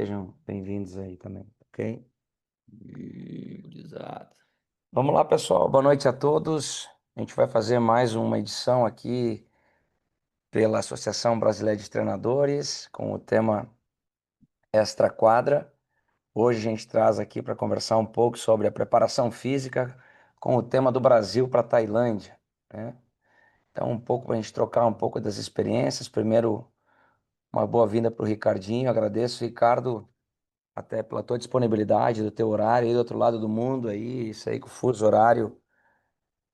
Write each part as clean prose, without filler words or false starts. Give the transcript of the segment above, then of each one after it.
sejam bem-vindos aí também, ok? Exato. Vamos lá, pessoal. Boa noite a todos. A gente vai fazer mais uma edição aqui pela Associação Brasileira de Treinadores com o tema Extra Quadra. Hoje a gente traz aqui para conversar um pouco sobre a preparação física com o tema do Brasil para a Tailândia, né? Então, um pouco para a gente trocar um pouco das experiências. Primeiro, uma boa-vinda para o Ricardinho. Agradeço, Ricardo, até pela tua disponibilidade, do teu horário aí do outro lado do mundo aí, isso aí que o fuso horário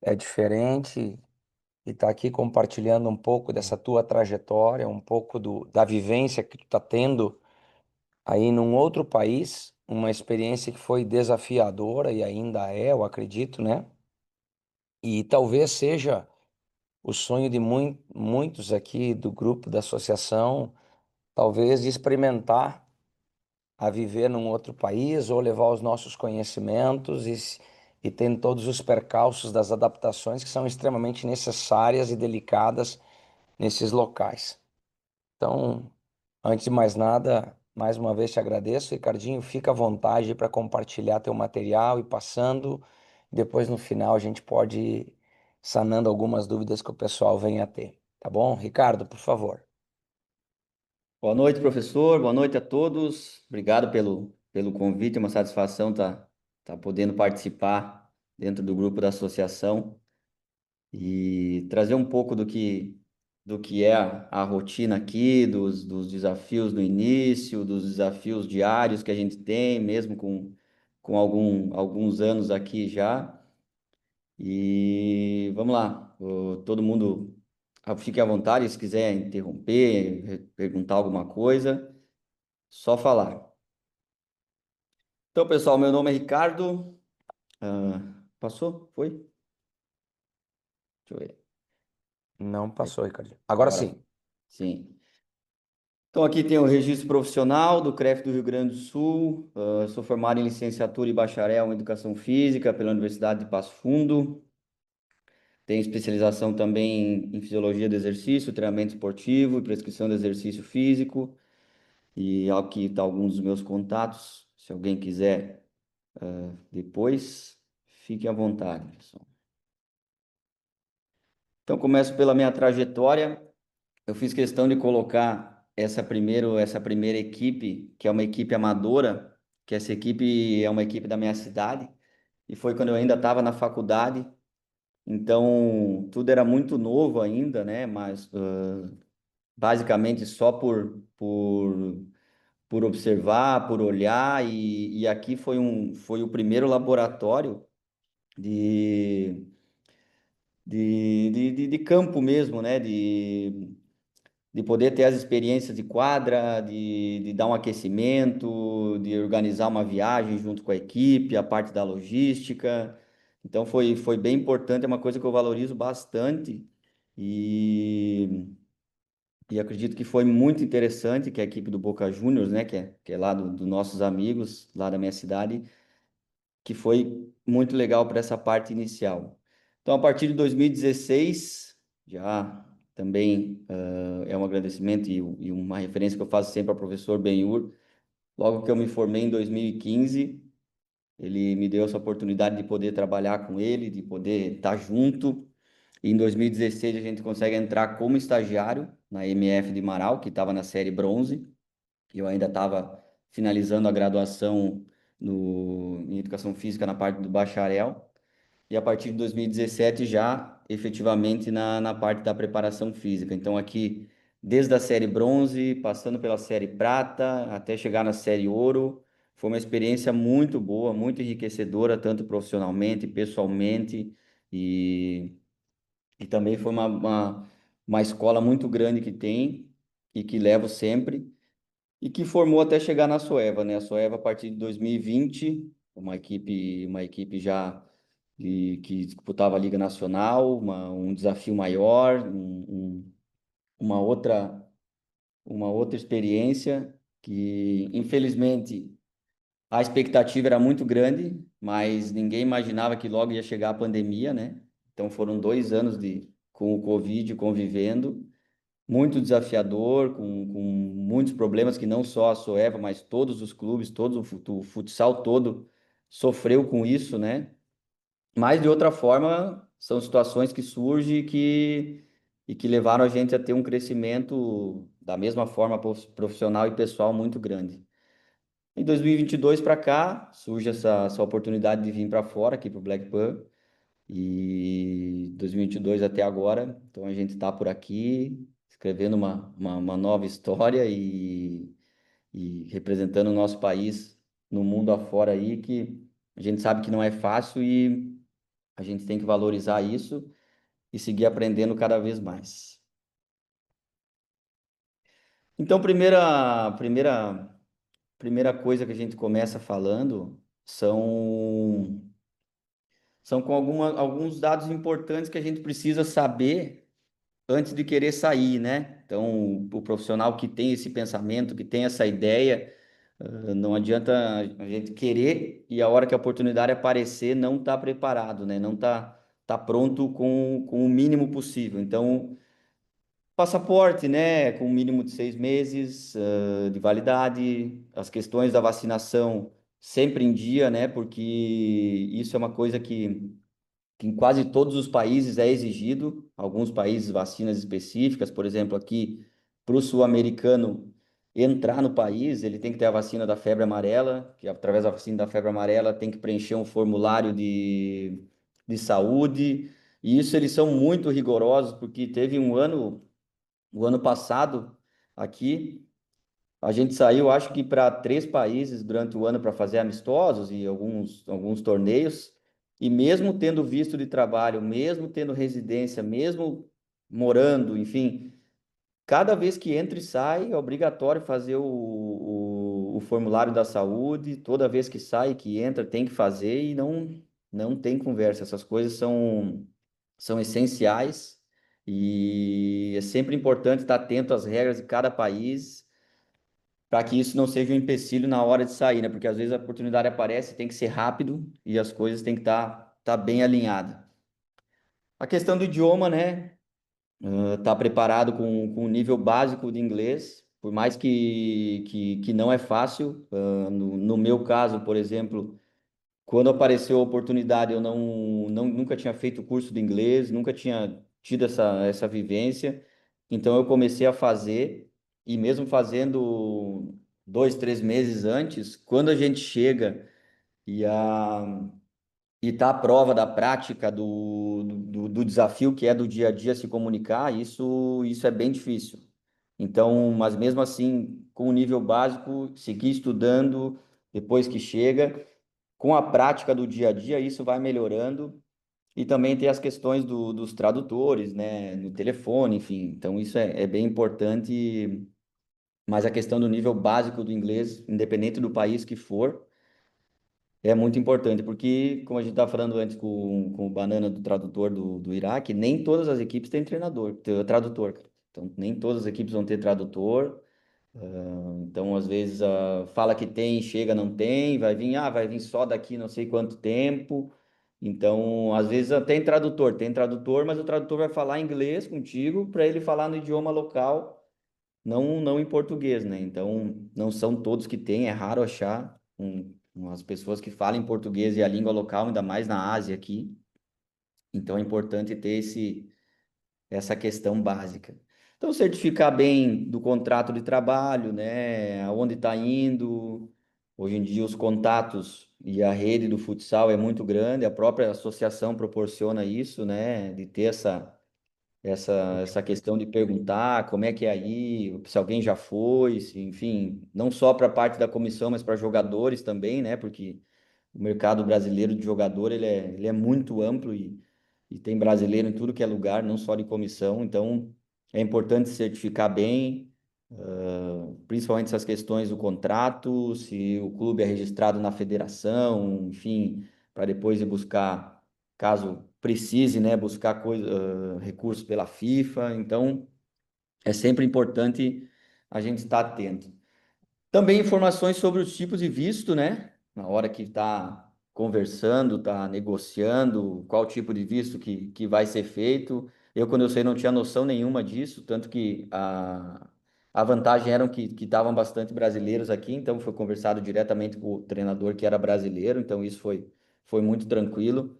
é diferente e tá aqui compartilhando um pouco dessa tua trajetória, um pouco da vivência que tu tá tendo aí num outro país, uma experiência que foi desafiadora e ainda é, eu acredito, né? E talvez seja o sonho de muitos aqui do grupo da associação, talvez de experimentar a viver num outro país ou levar os nossos conhecimentos e tendo todos os percalços das adaptações que são extremamente necessárias e delicadas nesses locais. Então, antes de mais nada, mais uma vez te agradeço, Ricardinho, fica à vontade para compartilhar teu material e passando, depois no final a gente pode ir sanando algumas dúvidas que o pessoal venha a ter, tá bom? Ricardo, por favor. Boa noite, professor. Boa noite a todos. Obrigado pelo convite. É uma satisfação tá podendo participar dentro do grupo da associação e trazer um pouco do que é a rotina aqui, dos desafios do início, dos desafios diários que a gente tem, mesmo com alguns anos aqui já. E vamos lá, todo mundo fique à vontade se quiser interromper, perguntar alguma coisa, só falar. Então, pessoal, meu nome é Ricardo. Passou? Foi? Deixa eu ver. Não passou, Ricardinho. Agora Agora, sim. sim. Então, aqui tem o registro profissional do CREF do Rio Grande do Sul. Sou formado em licenciatura e bacharel em Educação Física pela Universidade de Passo Fundo. Tenho especialização também em Fisiologia do Exercício, treinamento esportivo e prescrição de exercício físico. E aqui está alguns dos meus contatos. Se alguém quiser depois, fique à vontade, pessoal. Então, começo pela minha trajetória. Eu fiz questão de colocar essa primeira equipe, que é uma equipe amadora, que essa equipe é uma equipe da minha cidade, e foi quando eu ainda estava na faculdade. Então, tudo era muito novo ainda, né? Mas basicamente só por observar, por olhar, e aqui foi o primeiro laboratório de, de campo mesmo, né? De poder ter as experiências de quadra, de dar um aquecimento, de organizar uma viagem junto com a equipe, a parte da logística. Então foi bem importante, é uma coisa que eu valorizo bastante e, e acredito que foi muito interessante que a equipe do Boca Juniors, né, que é lá dos nossos amigos, lá da minha cidade, que foi muito legal para essa parte inicial. Então, a partir de 2016, já também é um agradecimento e uma referência que eu faço sempre ao professor Benhur. Logo que eu me formei em 2015, ele me deu essa oportunidade de poder trabalhar com ele, de poder estar junto. E em 2016 a gente consegue entrar como estagiário na MF de Marau, que estava na série bronze. Eu ainda estava finalizando a graduação em Educação Física na parte do bacharel. E a partir de 2017 já efetivamente na parte da preparação física. Então aqui, desde a série bronze, passando pela série prata, até chegar na série ouro, foi uma experiência muito boa, muito enriquecedora, tanto profissionalmente, pessoalmente, e, e também foi uma escola muito grande que tem e que levo sempre, e que formou até chegar na Soeva, né? A Soeva, a partir de 2020, uma equipe já que disputava a Liga Nacional, um desafio maior, uma outra experiência que, infelizmente, a expectativa era muito grande, mas ninguém imaginava que logo ia chegar a pandemia, né? Então foram 2 anos com o Covid convivendo muito desafiador, com muitos problemas que não só a Soeva, mas todos os clubes, todo o futsal todo sofreu com isso, né? Mas de outra forma, são situações que surgem e que levaram a gente a ter um crescimento da mesma forma profissional e pessoal muito grande. Em 2022 para cá, surge essa oportunidade de vir para fora, aqui para o Blackburn, e 2022 até agora, então a gente está por aqui, escrevendo uma nova história e representando o nosso país no mundo afora aí, que a gente sabe que não é fácil e a gente tem que valorizar isso e seguir aprendendo cada vez mais. Então, primeira coisa que a gente começa falando são com alguns dados importantes que a gente precisa saber antes de querer sair, né? Então, o profissional que tem esse pensamento, que tem essa ideia, não adianta a gente querer e a hora que a oportunidade aparecer não tá preparado, né? Não tá pronto com o mínimo possível. Então, passaporte, né? Com um mínimo de 6 meses, de validade, as questões da vacinação sempre em dia, né? Porque isso é uma coisa que em quase todos os países é exigido, alguns países vacinas específicas, por exemplo, aqui para o sul-americano entrar no país, ele tem que ter a vacina da febre amarela, que através da vacina da febre amarela tem que preencher um formulário de saúde, e isso eles são muito rigorosos, porque teve o ano passado, aqui, a gente saiu, acho que para 3 países durante o ano para fazer amistosos e alguns torneios. E mesmo tendo visto de trabalho, mesmo tendo residência, mesmo morando, enfim, cada vez que entra e sai, é obrigatório fazer o formulário da saúde. Toda vez que sai, que entra, tem que fazer e não tem conversa. Essas coisas são essenciais e é sempre importante estar atento às regras de cada país para que isso não seja um empecilho na hora de sair, né? Porque às vezes a oportunidade aparece, tem que ser rápido e as coisas têm que tá bem alinhadas. A questão do idioma, né? Tá preparado com um nível básico de inglês, por mais que não é fácil. No meu caso, por exemplo, quando apareceu a oportunidade, eu nunca tinha feito curso de inglês, nunca tinha tido essa vivência. Então eu comecei a fazer, e mesmo fazendo 2, 3 meses antes, quando a gente chega e, e tá à prova da prática do desafio que é do dia a dia se comunicar, isso é bem difícil. Então, mas mesmo assim, com o nível básico, seguir estudando depois que chega com a prática do dia a dia, isso vai melhorando. E também tem as questões dos tradutores, né, no telefone, enfim. Então, isso é bem importante. Mas a questão do nível básico do inglês, independente do país que for, é muito importante. Porque, como a gente estava falando antes com o Banana do tradutor do Iraque, nem todas as equipes têm treinador, tradutor, cara. Então, nem todas as equipes vão ter tradutor. Então, às vezes, fala que tem, chega, não tem, vai vir só daqui não sei quanto tempo. Então, às vezes, tem tradutor, mas o tradutor vai falar inglês contigo para ele falar no idioma local, não em português, né? Então, não são todos que têm, é raro achar umas pessoas que falam português e a língua local, ainda mais na Ásia aqui. Então, é importante ter essa questão básica. Então, certificar bem do contrato de trabalho, né? Aonde está indo. Hoje em dia, os contatos e a rede do futsal é muito grande, a própria associação proporciona isso, né? De ter essa questão de perguntar como é que é aí, se alguém já foi, enfim, não só para a parte da comissão, mas para jogadores também, né? Porque o mercado brasileiro de jogador ele é muito amplo e tem brasileiro em tudo que é lugar, não só de comissão. Então é importante certificar bem, principalmente essas questões do contrato, se o clube é registrado na federação, enfim, para depois ir buscar, caso precise, né, buscar recursos pela FIFA. Então é sempre importante a gente estar atento. Também informações sobre os tipos de visto, né? Na hora que está conversando, está negociando, qual tipo de visto que vai ser feito. Quando eu saí, não tinha noção nenhuma disso, tanto que a vantagem era que estavam bastante brasileiros aqui, então foi conversado diretamente com o treinador que era brasileiro, então isso foi muito tranquilo,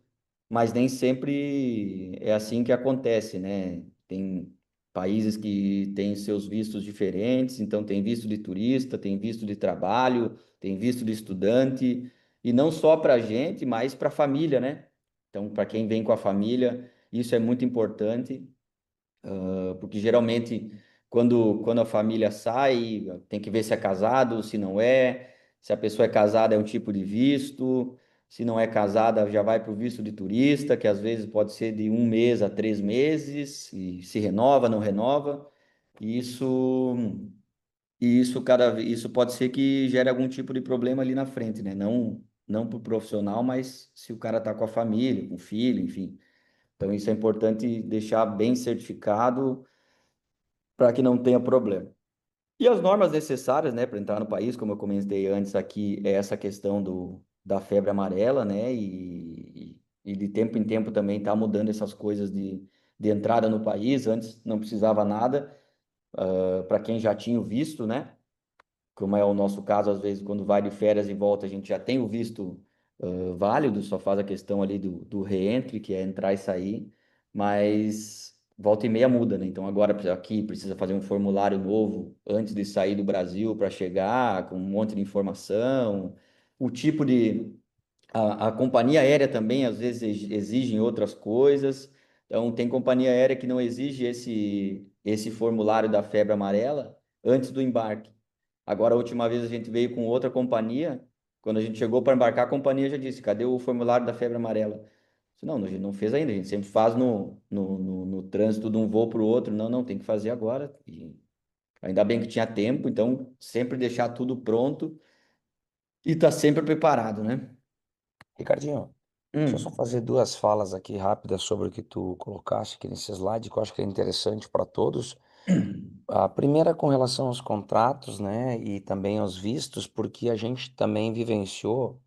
mas nem sempre é assim que acontece, né? Tem países que têm seus vistos diferentes, então tem visto de turista, tem visto de trabalho, tem visto de estudante, e não só para a gente, mas para a família, né? Então, para quem vem com a família, isso é muito importante, porque geralmente quando a família sai, tem que ver se é casado, se não é, se a pessoa é casada é um tipo de visto, se não é casada já vai para o visto de turista, que às vezes pode ser de 1 mês a 3 meses, e se renova, não renova, e isso pode ser que gere algum tipo de problema ali na frente, né? Não para o profissional, mas se o cara está com a família, com o filho, enfim. Então, isso é importante deixar bem certificado para que não tenha problema. E as normas necessárias, né, para entrar no país, como eu comentei antes aqui, é essa questão da febre amarela, né, e de tempo em tempo também está mudando essas coisas de entrada no país. Antes não precisava nada, para quem já tinha o visto, né, como é o nosso caso, às vezes, quando vai de férias e volta, a gente já tem o visto válido, só faz a questão ali do reentry, que é entrar e sair, mas volta e meia muda, né? Então agora aqui precisa fazer um formulário novo antes de sair do Brasil para chegar, com um monte de informação, o tipo de. A companhia aérea também às vezes exigem outras coisas. Então, tem companhia aérea que não exige esse formulário da febre amarela antes do embarque. Agora, a última vez a gente veio com outra companhia. Quando a gente chegou para embarcar, a companhia já disse: cadê o formulário da febre amarela? Eu disse, não, a gente não fez ainda. A gente sempre faz no trânsito de um voo para o outro. Não, não, tem que fazer agora. E ainda bem que tinha tempo, então sempre deixar tudo pronto e estar sempre preparado, né? Ricardinho, deixa eu só Hum. fazer duas falas aqui rápidas sobre o que tu colocaste aqui nesse slide, que eu acho que é interessante para todos. A primeira com relação aos contratos, né, e também aos vistos, porque a gente também vivenciou,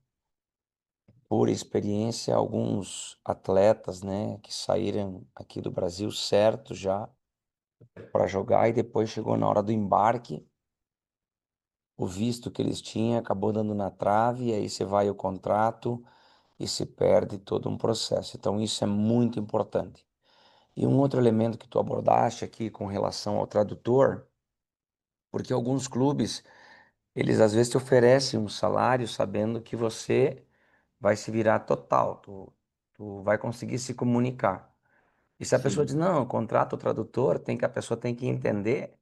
por experiência, alguns atletas, né, que saíram aqui do Brasil certo já para jogar e depois chegou na hora do embarque, o visto que eles tinham acabou dando na trave, e aí você vai o contrato e se perde todo um processo. Então isso é muito importante. E um outro elemento que tu abordaste aqui com relação ao tradutor, porque alguns clubes, eles às vezes te oferecem um salário sabendo que você vai se virar total, tu vai conseguir se comunicar. E se a pessoa diz, Sim, não, eu contrato o tradutor, a pessoa tem que entender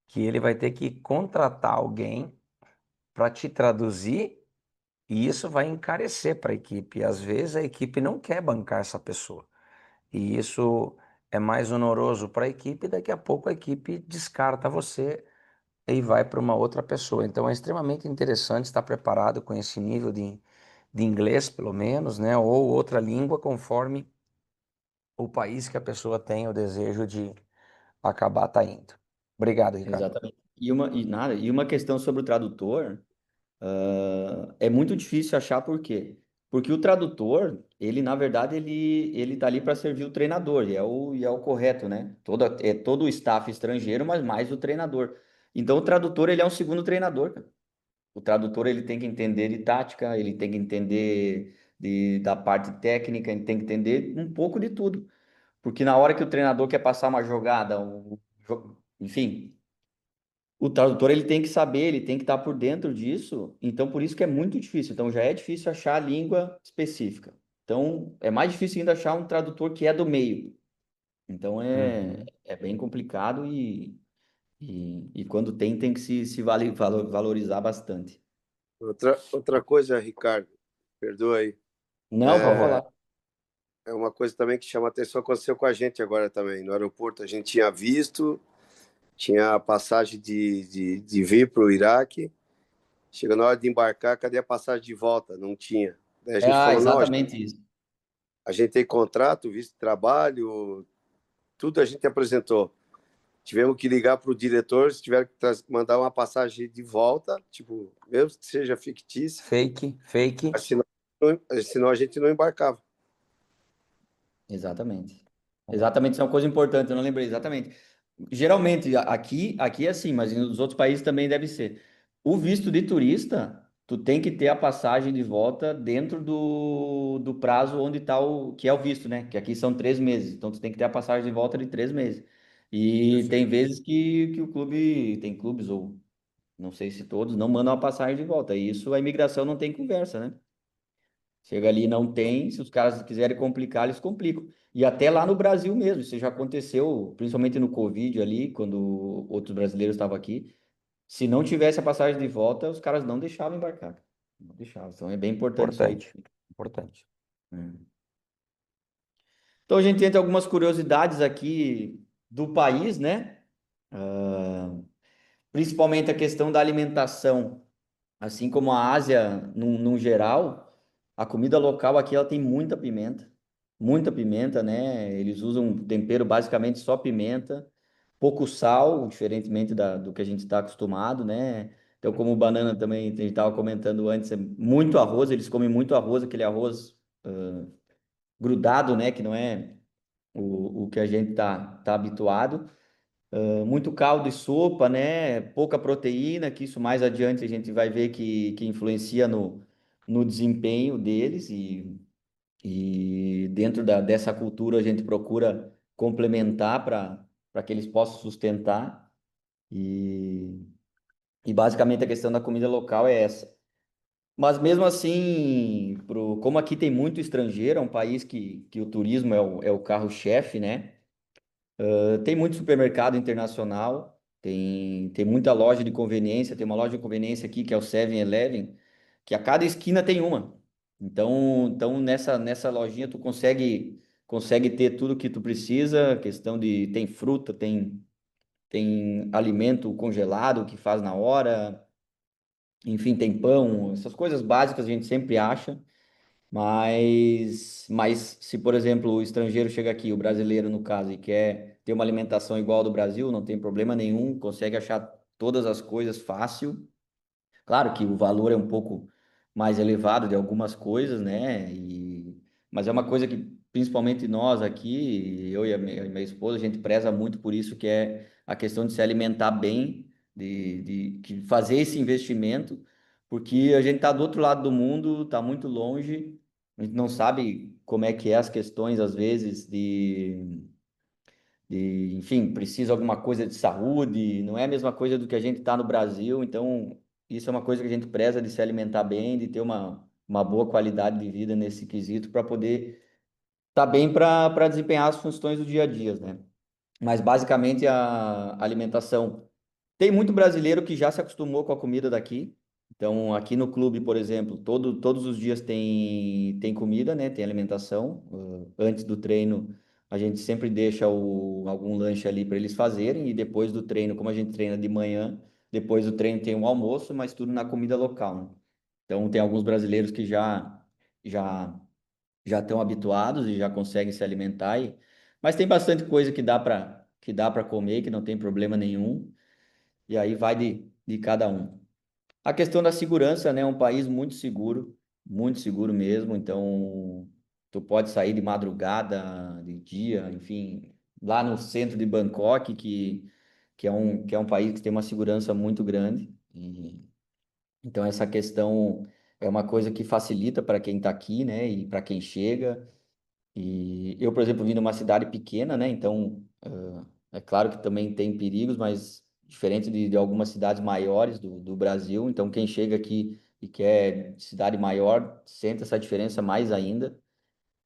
que ele vai ter que contratar alguém para te traduzir, e isso vai encarecer para a equipe. E às vezes a equipe não quer bancar essa pessoa. E isso é mais onoroso para a equipe, e daqui a pouco a equipe descarta você e vai para uma outra pessoa. Então é extremamente interessante estar preparado com esse nível de inglês, pelo menos, né? Ou outra língua, conforme o país que a pessoa tem o desejo de acabar tá indo. Obrigado, Ricardo. exatamente. E uma questão sobre o tradutor. É muito difícil achar por quê? Porque o tradutor, ele, na verdade, ele tá ali para servir o treinador, e é o correto, né? Todo o staff estrangeiro, mas mais o treinador. Então, o tradutor, ele é um segundo treinador, cara. O tradutor, ele tem que entender de tática, ele tem que entender da parte técnica, ele tem que entender um pouco de tudo. Porque na hora que o treinador quer passar uma jogada, enfim, o tradutor ele tem que saber, ele tem que estar por dentro disso, então por isso que é muito difícil. Então já é difícil achar a língua específica. Então é mais difícil ainda achar um tradutor que é do meio. Então é, Uhum. é bem complicado e quando tem que se valorizar bastante. Outra coisa, Ricardo, perdoa aí. Não, pode falar. É uma coisa também que chama atenção, aconteceu com a gente agora também. No aeroporto a gente tinha visto, tinha a passagem de vir para o Iraque. Chega na hora de embarcar, cadê a passagem de volta? Não tinha. Daí a gente falou, não, Exatamente isso. a gente tem contrato, visto de trabalho, tudo a gente apresentou. Tivemos que ligar para o diretor, se tiver que mandar uma passagem de volta, tipo, mesmo que seja fictícia, Fake, fake. senão a gente não embarcava. Exatamente. Exatamente, isso é uma coisa importante, eu não lembrei exatamente. Geralmente, aqui é assim, mas nos outros países também deve ser. O visto de turista, tu tem que ter a passagem de volta dentro do prazo onde está que é o visto, né? Que aqui são 3 meses. Então, tu tem que ter a passagem de volta de 3 meses. E tem Perfeito. vezes que o clube, tem clubes, ou não sei se todos, não mandam a passagem de volta. E isso a imigração não tem conversa, né? Chega ali e não tem, se os caras quiserem complicar, eles complicam. E até lá no Brasil mesmo, isso já aconteceu, principalmente no Covid ali, quando outros brasileiros estavam aqui. Se não tivesse a passagem de volta, os caras não deixavam embarcar. Não deixavam. Então é bem importante isso aí. Importante, importante. Né? Então a gente tem algumas curiosidades aqui do país, né? Principalmente a questão da alimentação. Assim como a Ásia, num geral, a comida local aqui ela tem muita pimenta, né? Eles usam um tempero basicamente só pimenta, pouco sal, diferentemente do que a gente está acostumado, né? Então, como banana também, a gente estava comentando antes, é muito arroz, eles comem muito arroz, aquele arroz grudado, né? Que não é o que a gente tá habituado. Muito caldo e sopa, né? Pouca proteína, que isso mais adiante a gente vai ver que influencia no desempenho deles e dentro dessa cultura a gente procura complementar para que eles possam sustentar e, e basicamente a questão da comida local é essa. Mas mesmo assim, como aqui tem muito estrangeiro, é um país que o turismo é o carro-chefe, né? Tem muito supermercado internacional, tem muita loja de conveniência, tem uma loja de conveniência aqui que é o 7-Eleven, que a cada esquina tem uma. Então nessa lojinha tu consegue ter tudo que tu precisa, questão de tem fruta, tem alimento congelado que faz na hora, enfim, tem pão, essas coisas básicas a gente sempre acha. Mas se, por exemplo, o estrangeiro chega aqui, o brasileiro no caso, e quer ter uma alimentação igual ao do Brasil, não tem problema nenhum, consegue achar todas as coisas fácil. Claro que o valor é um pouco mais elevado de algumas coisas, né? Mas é uma coisa que, principalmente nós aqui, eu e a minha esposa, a gente preza muito por isso, que é a questão de se alimentar bem, de fazer esse investimento, porque a gente está do outro lado do mundo, está muito longe, a gente não sabe como é que é as questões, às vezes, enfim, precisa alguma coisa de saúde, não é a mesma coisa do que a gente está no Brasil, então isso é uma coisa que a gente preza de se alimentar bem, de ter uma boa qualidade de vida nesse quesito para poder estar bem para desempenhar as funções do dia a dia, né? Mas basicamente a alimentação. Tem muito brasileiro que já se acostumou com a comida daqui. Então, aqui no clube, por exemplo, todos os dias tem comida, né? Tem alimentação. Antes do treino, a gente sempre deixa algum lanche ali para eles fazerem. E depois do treino, como a gente treina de manhã, depois do treino tem um almoço, mas tudo na comida local, né? Então, tem alguns brasileiros que já já estão habituados e já conseguem se alimentar. Mas tem bastante coisa que dá para comer, que não tem problema nenhum. E aí vai de cada um. A questão da segurança, né? É um país muito seguro mesmo. Então, tu pode sair de madrugada, de dia, enfim, lá no centro de Bangkok, que é um país que tem uma segurança muito grande. Então, essa questão é uma coisa que facilita para quem está aqui, né? E para quem chega. E eu, por exemplo, vim de uma cidade pequena, né? Então, é claro que também tem perigos, mas diferente de algumas cidades maiores do Brasil. Então, quem chega aqui e quer cidade maior, sente essa diferença mais ainda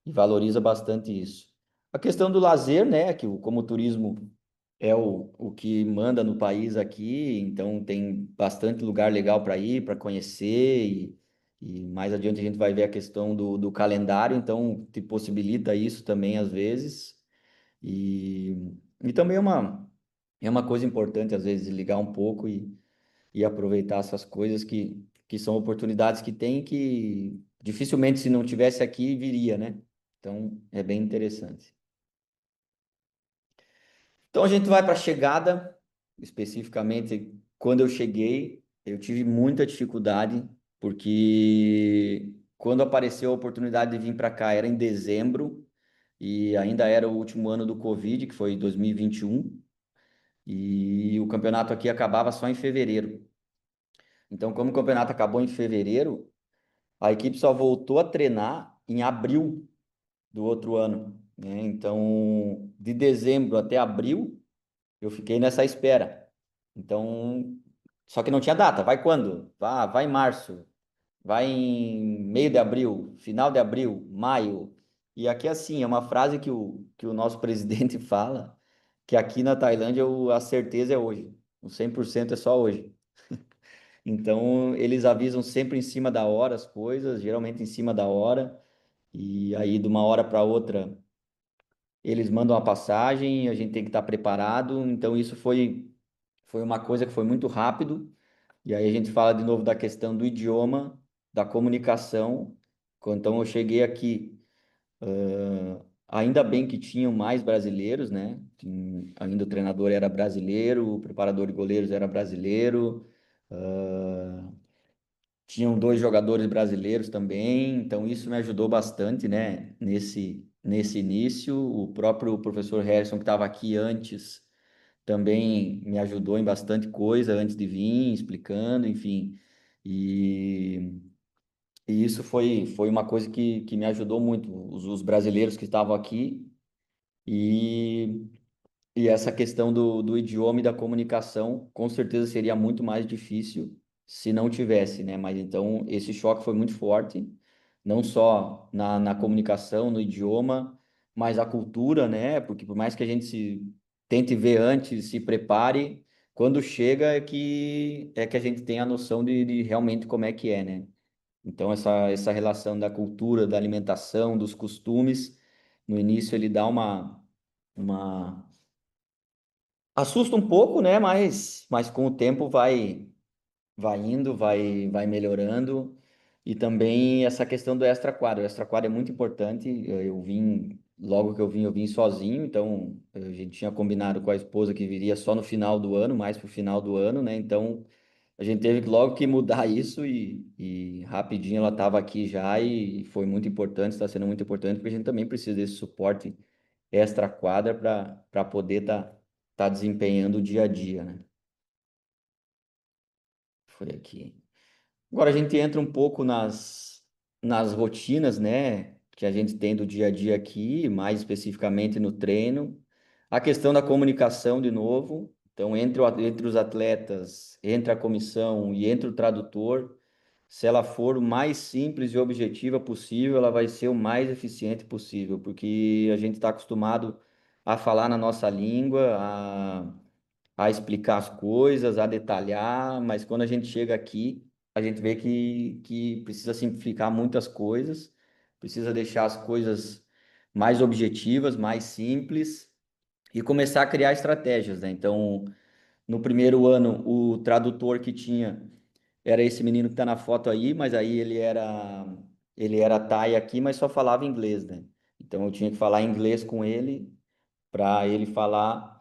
e valoriza bastante isso. A questão do lazer, né? Que como o turismo é o que manda no país aqui, então tem bastante lugar legal para ir, para conhecer, e mais adiante a gente vai ver a questão do calendário, então te possibilita isso também às vezes, e também é uma coisa importante às vezes ligar um pouco e aproveitar essas coisas que são oportunidades que tem que dificilmente se não tivesse aqui viria, né? Então é bem interessante. Então a gente vai para a chegada, especificamente quando eu cheguei, eu tive muita dificuldade, porque quando apareceu a oportunidade de vir para cá era em dezembro, e ainda era o último ano do Covid, que foi 2021, e o campeonato aqui acabava só em fevereiro. Então, como o campeonato acabou em fevereiro, a equipe só voltou a treinar em abril do outro ano, né? Então, de dezembro até abril, eu fiquei nessa espera. Então, só que não tinha data. Vai quando? Vai em março, vai em meio de abril, final de abril, maio. E aqui, assim, é uma frase que o nosso presidente fala, que aqui na Tailândia a certeza é hoje. O 100% é só hoje. Então, eles avisam sempre em cima da hora as coisas, geralmente em cima da hora. E aí, de uma hora para outra, eles mandam a passagem, a gente tem que estar preparado. Então, isso foi uma coisa que foi muito rápido. E aí a gente fala de novo da questão do idioma, da comunicação. Então, eu cheguei aqui, ainda bem que tinham mais brasileiros, né? Ainda o treinador era brasileiro, o preparador de goleiros era brasileiro. ah, Tinham dois jogadores brasileiros também, então isso me ajudou bastante, né, nesse início. O próprio professor Harrison, que estava aqui antes, também me ajudou em bastante coisa antes de vir, explicando, enfim. E, e isso foi uma coisa que me ajudou muito, os brasileiros que estavam aqui. E e essa questão do idioma e da comunicação, com certeza seria muito mais difícil se não tivesse, né? Mas então esse choque foi muito forte, não só na comunicação, no idioma, mas a cultura, né? Porque por mais que a gente se tente ver antes, se prepare, quando chega é que a gente tem a noção de realmente como é que é, né? Então essa relação da cultura, da alimentação, dos costumes, no início ele dá uma assusta um pouco, né? Mas com o tempo vai indo, vai melhorando. E também essa questão do extra quadro. O extra quadro é muito importante. Eu vim, logo que eu vim sozinho, então a gente tinha combinado com a esposa que viria só no final do ano, mais pro final do ano, né? Então a gente teve logo que mudar isso e rapidinho ela estava aqui já e foi muito importante, está sendo muito importante, porque a gente também precisa desse suporte extra quadra para poder tá desempenhando o dia a dia, né? Foi aqui. Agora a gente entra um pouco nas rotinas, né, que a gente tem do dia a dia aqui, mais especificamente no treino. A questão da comunicação, de novo. Então, entre os atletas, entre a comissão e entre o tradutor, se ela for o mais simples e objetiva possível, ela vai ser o mais eficiente possível, porque a gente está acostumado a falar na nossa língua, a explicar as coisas, a detalhar, mas quando a gente chega aqui, a gente vê que precisa simplificar muitas coisas, precisa deixar as coisas mais objetivas, mais simples e começar a criar estratégias, né? Então, no primeiro ano, o tradutor que tinha era esse menino que está na foto aí, mas aí ele era Thai aqui, mas só falava inglês, né? Então eu tinha que falar inglês com ele para ele falar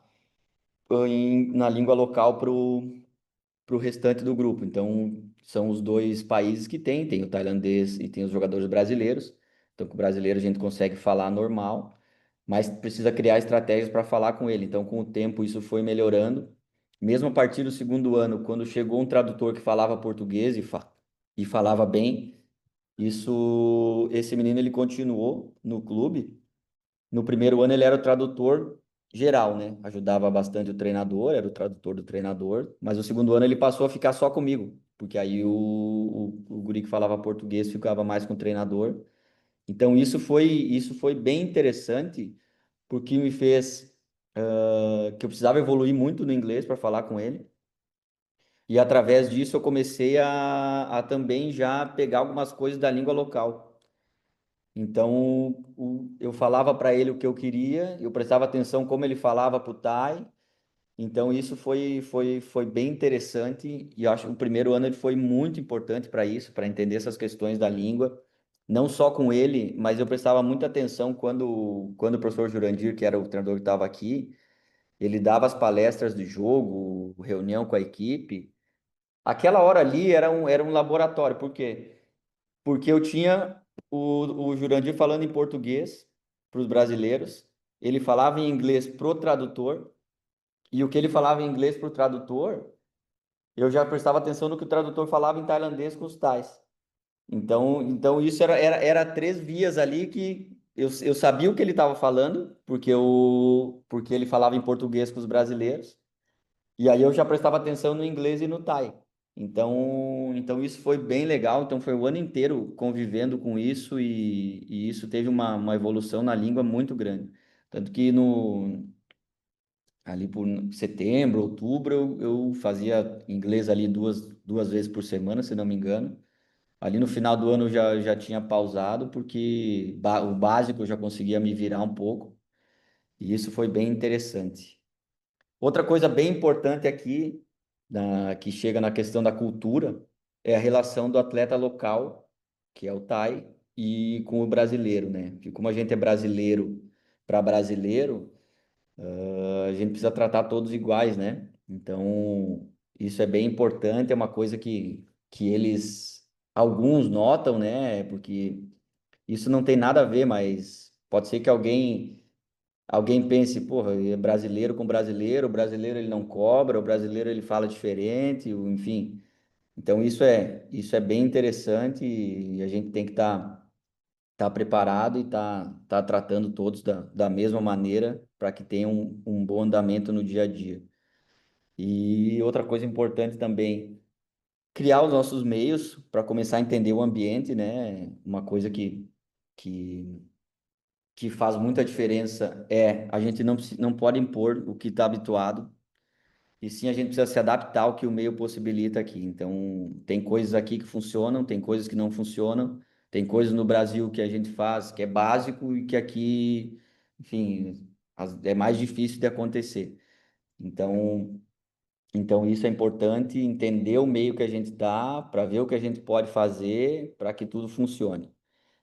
na língua local para o restante do grupo. Então, são os dois países que tem o tailandês e tem os jogadores brasileiros. Então, com o brasileiro a gente consegue falar normal, mas precisa criar estratégias para falar com ele. Então, com o tempo, isso foi melhorando. Mesmo a partir do segundo ano, quando chegou um tradutor que falava português e falava bem, esse menino ele continuou no clube. No primeiro ano ele era o tradutor geral, né? Ajudava bastante o treinador, era o tradutor do treinador. Mas no segundo ano ele passou a ficar só comigo, porque aí o guri que falava português ficava mais com o treinador. Então isso foi bem interessante, porque me fez que eu precisava evoluir muito no inglês para falar com ele. E através disso eu comecei a também já pegar algumas coisas da língua local. Então, eu falava para ele o que eu queria, eu prestava atenção como ele falava para o Thai. Então, isso foi bem interessante e eu acho que o primeiro ano ele foi muito importante para isso, para entender essas questões da língua. Não só com ele, mas eu prestava muita atenção quando o professor Jurandir, que era o treinador que estava aqui, ele dava as palestras de jogo, reunião com a equipe. Aquela hora ali era um laboratório, por quê? Porque eu tinha o Jurandir falando em português para os brasileiros, ele falava em inglês pro tradutor, e o que ele falava em inglês pro tradutor, eu já prestava atenção no que o tradutor falava em tailandês com os tais. Então isso era três vias ali que eu sabia o que ele estava falando, porque ele falava em português com os brasileiros, e aí eu já prestava atenção no inglês e no Thai. Então isso foi bem legal. Então foi o ano inteiro convivendo com isso e isso teve uma evolução na língua muito grande. Tanto que ali por setembro, outubro, eu fazia inglês ali duas vezes por semana, se não me engano. Ali no final do ano eu já tinha pausado, porque o básico eu já conseguia me virar um pouco, e isso foi bem interessante. Outra coisa bem importante aqui, que chega na questão da cultura, é a relação do atleta local, que é o Thai, e com o brasileiro, né? Porque como a gente é brasileiro para brasileiro, a gente precisa tratar todos iguais, né? Então, isso é bem importante, é uma coisa que alguns notam, né? Porque isso não tem nada a ver, mas pode ser que alguém pense, porra, é brasileiro com brasileiro, o brasileiro ele não cobra, o brasileiro ele fala diferente, enfim. Então isso é bem interessante e a gente tem que estar preparado e tá tratando todos da mesma maneira para que tenha um bom andamento no dia a dia. E outra coisa importante também, criar os nossos meios para começar a entender o ambiente, né? Uma coisa que que faz muita diferença é a gente não pode impor o que está habituado, e sim a gente precisa se adaptar ao que o meio possibilita aqui. Então, tem coisas aqui que funcionam, tem coisas que não funcionam, tem coisas no Brasil que a gente faz que é básico e que aqui, enfim, é mais difícil de acontecer. Então, então isso é importante, entender o meio que a gente dá, para ver o que a gente pode fazer para que tudo funcione.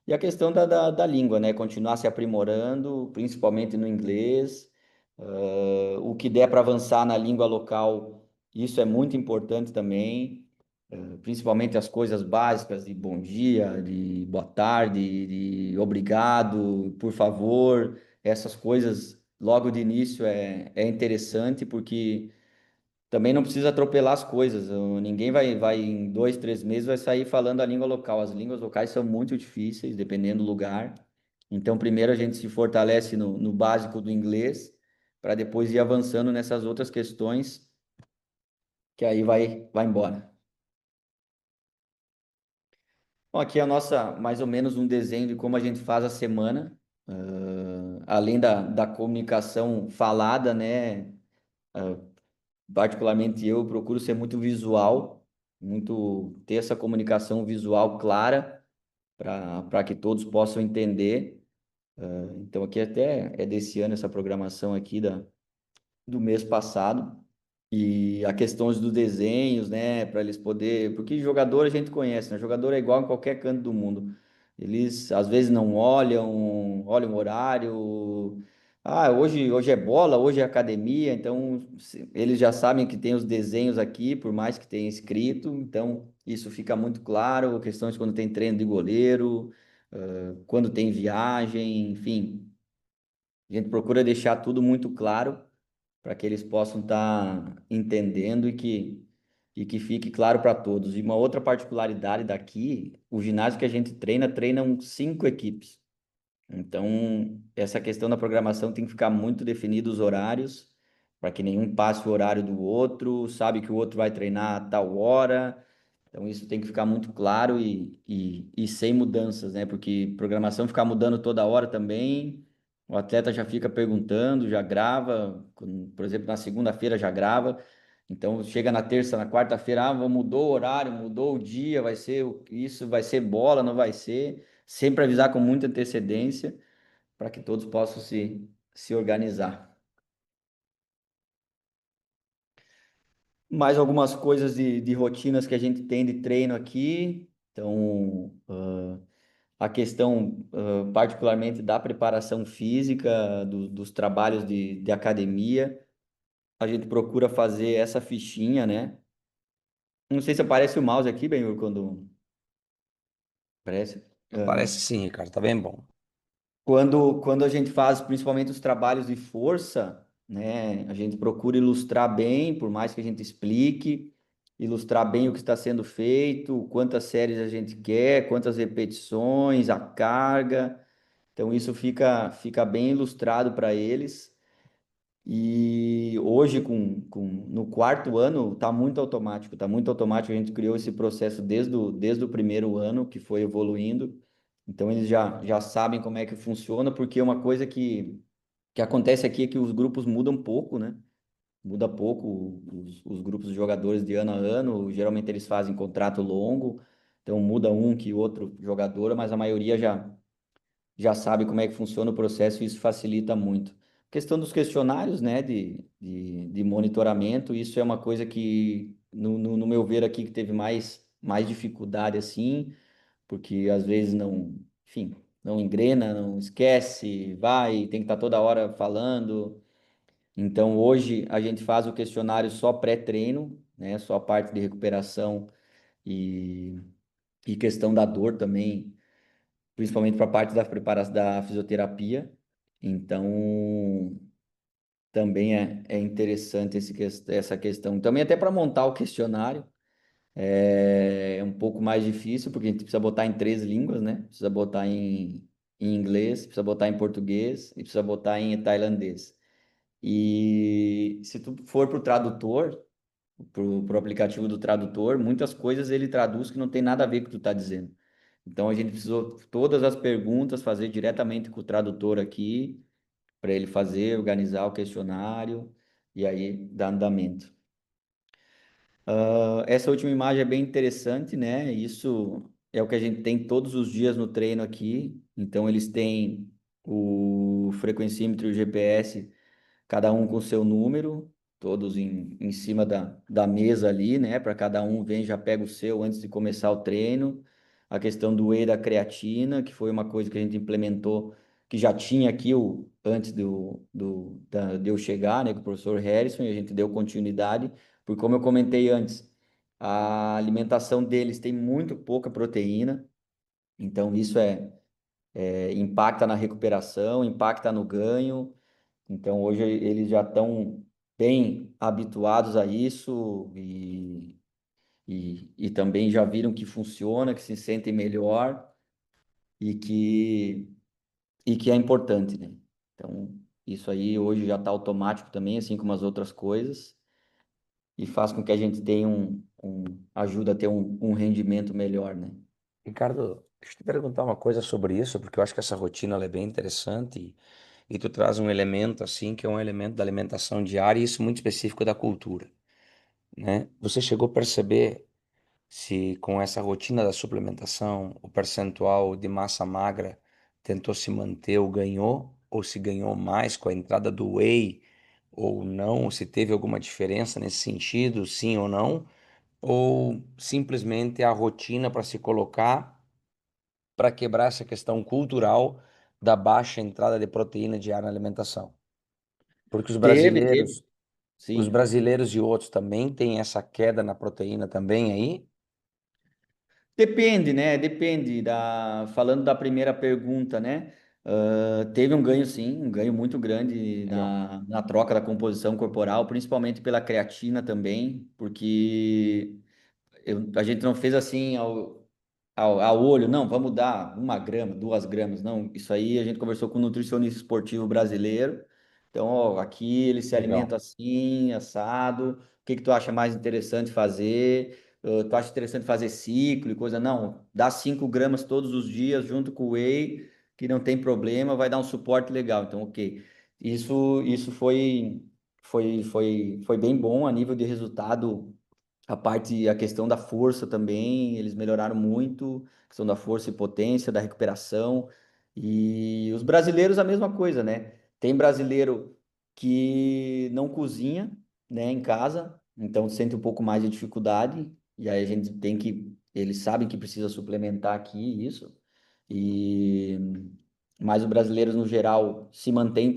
E a questão da língua, né? Continuar se aprimorando, principalmente no inglês. O que der para avançar na língua local, isso é muito importante também. Principalmente as coisas básicas de bom dia, de boa tarde, de obrigado, por favor. Essas coisas logo de início é interessante porque também não precisa atropelar as coisas. Ninguém vai em 2, 3 meses vai sair falando a língua local. As línguas locais são muito difíceis, dependendo do lugar. Então, primeiro a gente se fortalece no básico do inglês, para depois ir avançando nessas outras questões, que aí vai embora. Bom, aqui é a nossa, mais ou menos um desenho de como a gente faz a semana. Além da comunicação falada, né? Particularmente eu procuro ser muito visual, muito ter essa comunicação visual clara para que todos possam entender. Então aqui até é desse ano essa programação aqui do mês passado. E a questões dos desenhos, né, para eles poder, porque jogador a gente conhece, né? Jogador é igual em qualquer canto do mundo. Eles às vezes não olham o horário. Ah, hoje é bola, hoje é academia, então eles já sabem que tem os desenhos aqui, por mais que tenha escrito, então isso fica muito claro, questões quando tem treino de goleiro, quando tem viagem, enfim, a gente procura deixar tudo muito claro para que eles possam estar entendendo e que fique claro para todos. E uma outra particularidade daqui, o ginásio que a gente treinam 5 equipes. Então, essa questão da programação tem que ficar muito definido os horários, para que nenhum passe o horário do outro, sabe que o outro vai treinar a tal hora. Então, isso tem que ficar muito claro e sem mudanças, né? Porque programação ficar mudando toda hora também, o atleta já fica perguntando, já grava, por exemplo, na segunda-feira já grava. Então, chega na terça, na quarta-feira, mudou o horário, mudou o dia, vai ser isso, vai ser bola, não vai ser. Sempre avisar com muita antecedência para que todos possam se organizar. Mais algumas coisas de rotinas que a gente tem de treino aqui. Então, a questão, particularmente da preparação física, dos trabalhos de academia, a gente procura fazer essa fichinha, né? Não sei se aparece o mouse aqui, Benhur, quando aparece. Parece sim, Ricardo, tá bem bom. Quando a gente faz principalmente os trabalhos de força, né, a gente procura ilustrar bem, por mais que a gente explique, ilustrar bem o que está sendo feito, quantas séries a gente quer, quantas repetições, a carga. Então isso fica bem ilustrado para eles. E hoje, no quarto ano, está muito automático, está muito automático. A gente criou esse processo desde o primeiro ano, que foi evoluindo. Então, eles já sabem como é que funciona, porque uma coisa que acontece aqui é que os grupos mudam pouco, né? Muda pouco os grupos de jogadores de ano a ano. Geralmente, eles fazem contrato longo, então muda um que outro jogador, mas a maioria já sabe como é que funciona o processo e isso facilita muito. A questão dos questionários, né, de monitoramento, isso é uma coisa que, no meu ver aqui, que teve mais dificuldade, assim, porque às vezes não, enfim, não engrena, não esquece, vai, tem que estar toda hora falando. Então, hoje, a gente faz o questionário só pré-treino, né, só a parte de recuperação e, e questão da dor também principalmente para a parte da preparação da fisioterapia. Então, também é interessante essa questão. Também até para montar o questionário é um pouco mais difícil, porque a gente precisa botar em 3 línguas, né? Precisa botar em inglês, precisa botar em português e precisa botar em tailandês. E se tu for para o tradutor, pro aplicativo do tradutor, muitas coisas ele traduz que não tem nada a ver com o que tu está dizendo. Então a gente precisou todas as perguntas fazer diretamente com o tradutor aqui, para ele fazer, organizar o questionário e aí dar andamento. Essa última imagem é bem interessante, né? Isso é o que a gente tem todos os dias no treino aqui. Então eles têm o frequencímetro e o GPS cada um com seu número, todos em cima da mesa ali, né? Para cada um vem, já pega o seu antes de começar o treino. A questão do whey da creatina, que foi uma coisa que a gente implementou, que já tinha aqui antes de eu chegar, né, com o professor Harrison, e a gente deu continuidade, porque como eu comentei antes, a alimentação deles tem muito pouca proteína, então isso impacta na recuperação, impacta no ganho. Então, hoje eles já estão bem habituados a isso e também já viram que funciona, que se sentem melhor e que é importante, né? Então, isso aí hoje já está automático também, assim como as outras coisas, e faz com que a gente tenha ajuda a ter um rendimento melhor, né? Ricardo, deixa eu te perguntar uma coisa sobre isso, porque eu acho que essa rotina ela é bem interessante e tu traz um elemento assim que é um elemento da alimentação diária e isso muito específico da cultura, né? Você chegou a perceber se com essa rotina da suplementação o percentual de massa magra tentou se manter ou ganhou, ou se ganhou mais com a entrada do whey ou não, se teve alguma diferença nesse sentido, sim ou não, ou simplesmente a rotina para se colocar para quebrar essa questão cultural da baixa entrada de proteína diária na alimentação. Porque Teve, os sim. brasileiros e outros também têm essa queda na proteína também aí. Depende, né? Depende falando da primeira pergunta, né? Teve um ganho, sim, um ganho muito grande Legal. na troca da composição corporal, principalmente pela creatina também, porque a gente não fez assim ao olho, não, vamos dar 1 grama, 2 gramas, não. Isso aí a gente conversou com um nutricionista esportivo brasileiro. Então, ó, aqui ele se alimenta Legal. assim, assado. O que que tu acha mais interessante fazer? Tu acha interessante fazer ciclo e coisa? Não, dá 5 gramas todos os dias junto com o whey, que não tem problema, vai dar um suporte legal. Então, ok. Isso foi bem bom a nível de resultado a questão da força também, eles melhoraram muito, a questão da força e potência, da recuperação. E os brasileiros a mesma coisa, né? Tem brasileiro que não cozinha, né, em casa, então sente um pouco mais de dificuldade, e aí a gente eles sabem que precisa suplementar aqui isso. E mas os brasileiros no geral se mantém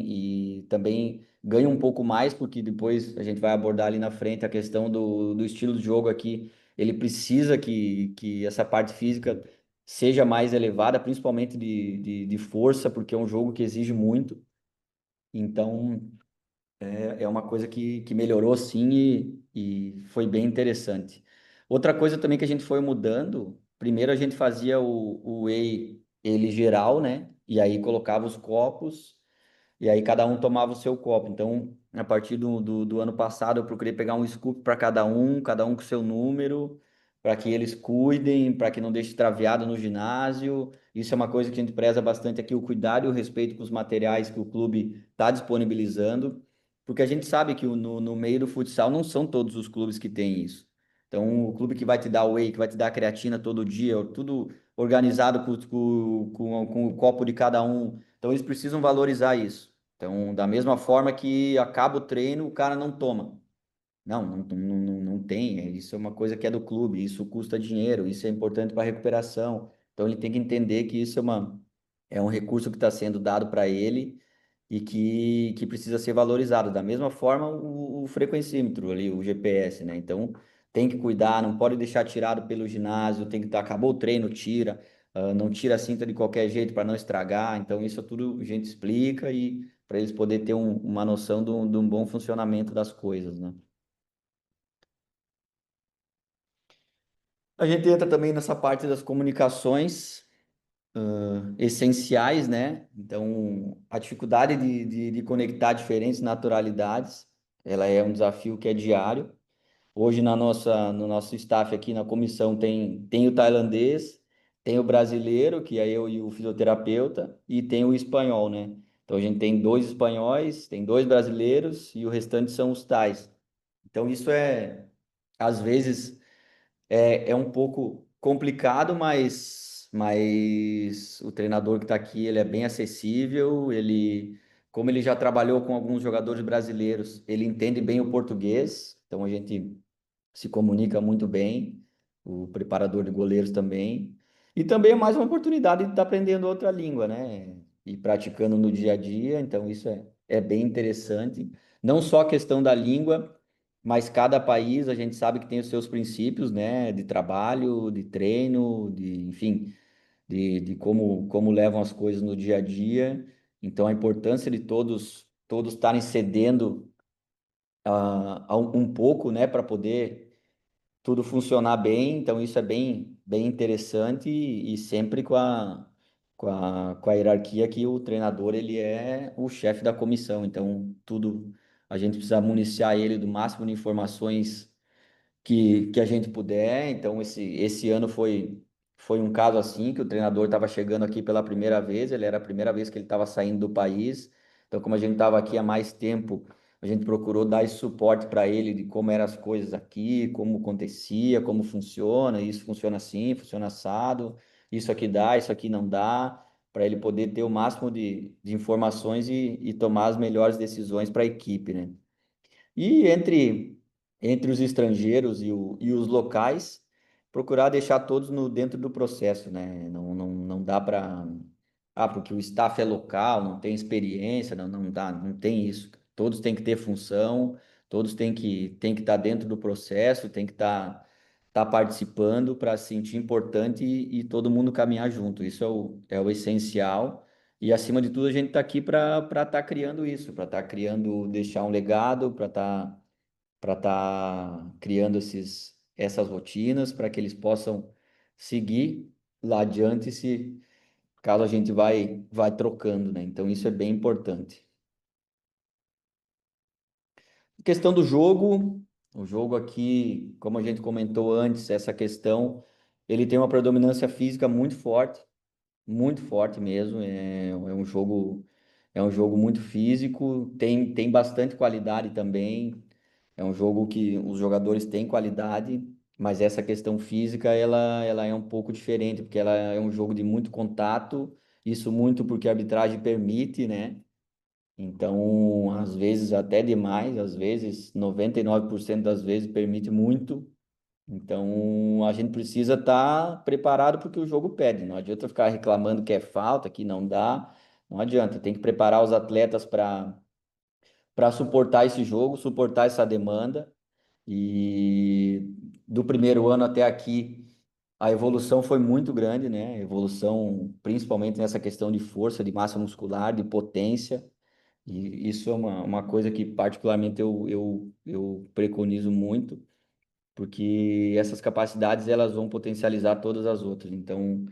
e também ganha um pouco mais, porque depois a gente vai abordar ali na frente a questão do estilo de jogo aqui. Ele precisa que essa parte física seja mais elevada, principalmente de força, porque é um jogo que exige muito. Então, é uma coisa que melhorou sim e foi bem interessante. Outra coisa também que a gente foi mudando, primeiro a gente fazia o whey, ele geral, né? E aí colocava os copos. E aí cada um tomava o seu copo. Então, a partir do ano passado, eu procurei pegar um scoop para cada um com seu número, para que eles cuidem, para que não deixe extraviado no ginásio. Isso é uma coisa que a gente preza bastante aqui, o cuidado e o respeito com os materiais que o clube está disponibilizando, porque a gente sabe que no meio do futsal não são todos os clubes que têm isso. Então, o clube que vai te dar whey, que vai te dar creatina todo dia, tudo organizado com o copo de cada um. Então eles precisam valorizar isso. Então, da mesma forma que acaba o treino, o cara não toma. Não tem. Isso é uma coisa que é do clube, isso custa dinheiro, isso é importante para a recuperação. Então ele tem que entender que isso é um recurso que está sendo dado para ele e que precisa ser valorizado. Da mesma forma, o frequencímetro ali, o GPS, né? Então tem que cuidar, não pode deixar tirado pelo ginásio, tem que estar, acabou o treino, tira. Não tira a cinta de qualquer jeito para não estragar. Então, isso tudo a gente explica e para eles poderem ter uma noção de um bom funcionamento das coisas, né? A gente entra também nessa parte das comunicações essenciais, né? Então, a dificuldade de conectar diferentes naturalidades, ela é um desafio que é diário. Hoje no nosso staff aqui na comissão tem o tailandês, tem o brasileiro, que é eu e o fisioterapeuta, e tem o espanhol, né? Então a gente tem dois espanhóis, tem dois brasileiros e o restante são os tais. Então isso às vezes, é um pouco complicado, mas o treinador que está aqui, ele é bem acessível, como ele já trabalhou com alguns jogadores brasileiros, ele entende bem o português, então a gente se comunica muito bem, o preparador de goleiros também. E também é mais uma oportunidade de estar aprendendo outra língua, né? E praticando no dia a dia, então isso é bem interessante. Não só a questão da língua, mas cada país a gente sabe que tem os seus princípios, né? De trabalho, de treino, enfim, de como levam as coisas no dia a dia. Então a importância de todos estarem cedendo um pouco, né? Para poder tudo funcionar bem, então isso é bem interessante e sempre com a hierarquia que o treinador ele é o chefe da comissão, então tudo a gente precisa municiar ele do máximo de informações que a gente puder. Então, esse ano foi um caso assim, que o treinador estava chegando aqui pela primeira vez, ele era a primeira vez que ele estava saindo do país. Então, como a gente estava aqui há mais tempo, a gente procurou dar esse suporte para ele de como eram as coisas aqui, como acontecia, como funciona, isso funciona assim, funciona assado, isso aqui dá, isso aqui não dá, para ele poder ter o máximo de informações e tomar as melhores decisões para a equipe, né? E entre os estrangeiros e os locais, procurar deixar todos no, dentro do processo, né? Não dá para. Ah, porque o staff é local, não tem experiência, não dá, não tem isso. Todos têm que ter função, todos têm que estar dentro do processo, têm que estar participando para se sentir importante e todo mundo caminhar junto. Isso é o essencial. E acima de tudo, a gente está aqui para estar criando isso, para estar criando, deixar um legado, para estar criando essas rotinas, para que eles possam seguir lá adiante se caso a gente vai trocando, né? Então isso é bem importante. Questão do jogo, o jogo aqui, como a gente comentou antes, essa questão, ele tem uma predominância física muito forte mesmo. É um jogo muito físico, tem bastante qualidade também. É um jogo que os jogadores têm qualidade, mas essa questão física ela é um pouco diferente, porque ela é um jogo de muito contato, isso muito porque a arbitragem permite, né? Então, às vezes até demais, às vezes 99% das vezes permite muito. Então, a gente precisa estar preparado porque o jogo pede. Não adianta ficar reclamando que é falta, que não dá. Não adianta, tem que preparar os atletas para suportar esse jogo, suportar essa demanda. E do primeiro ano até aqui, A evolução foi muito grande, né? A evolução, principalmente nessa questão de força, de massa muscular, de potência. E isso é uma coisa que, particularmente, eu preconizo muito, porque essas capacidades elas vão potencializar todas as outras. Então,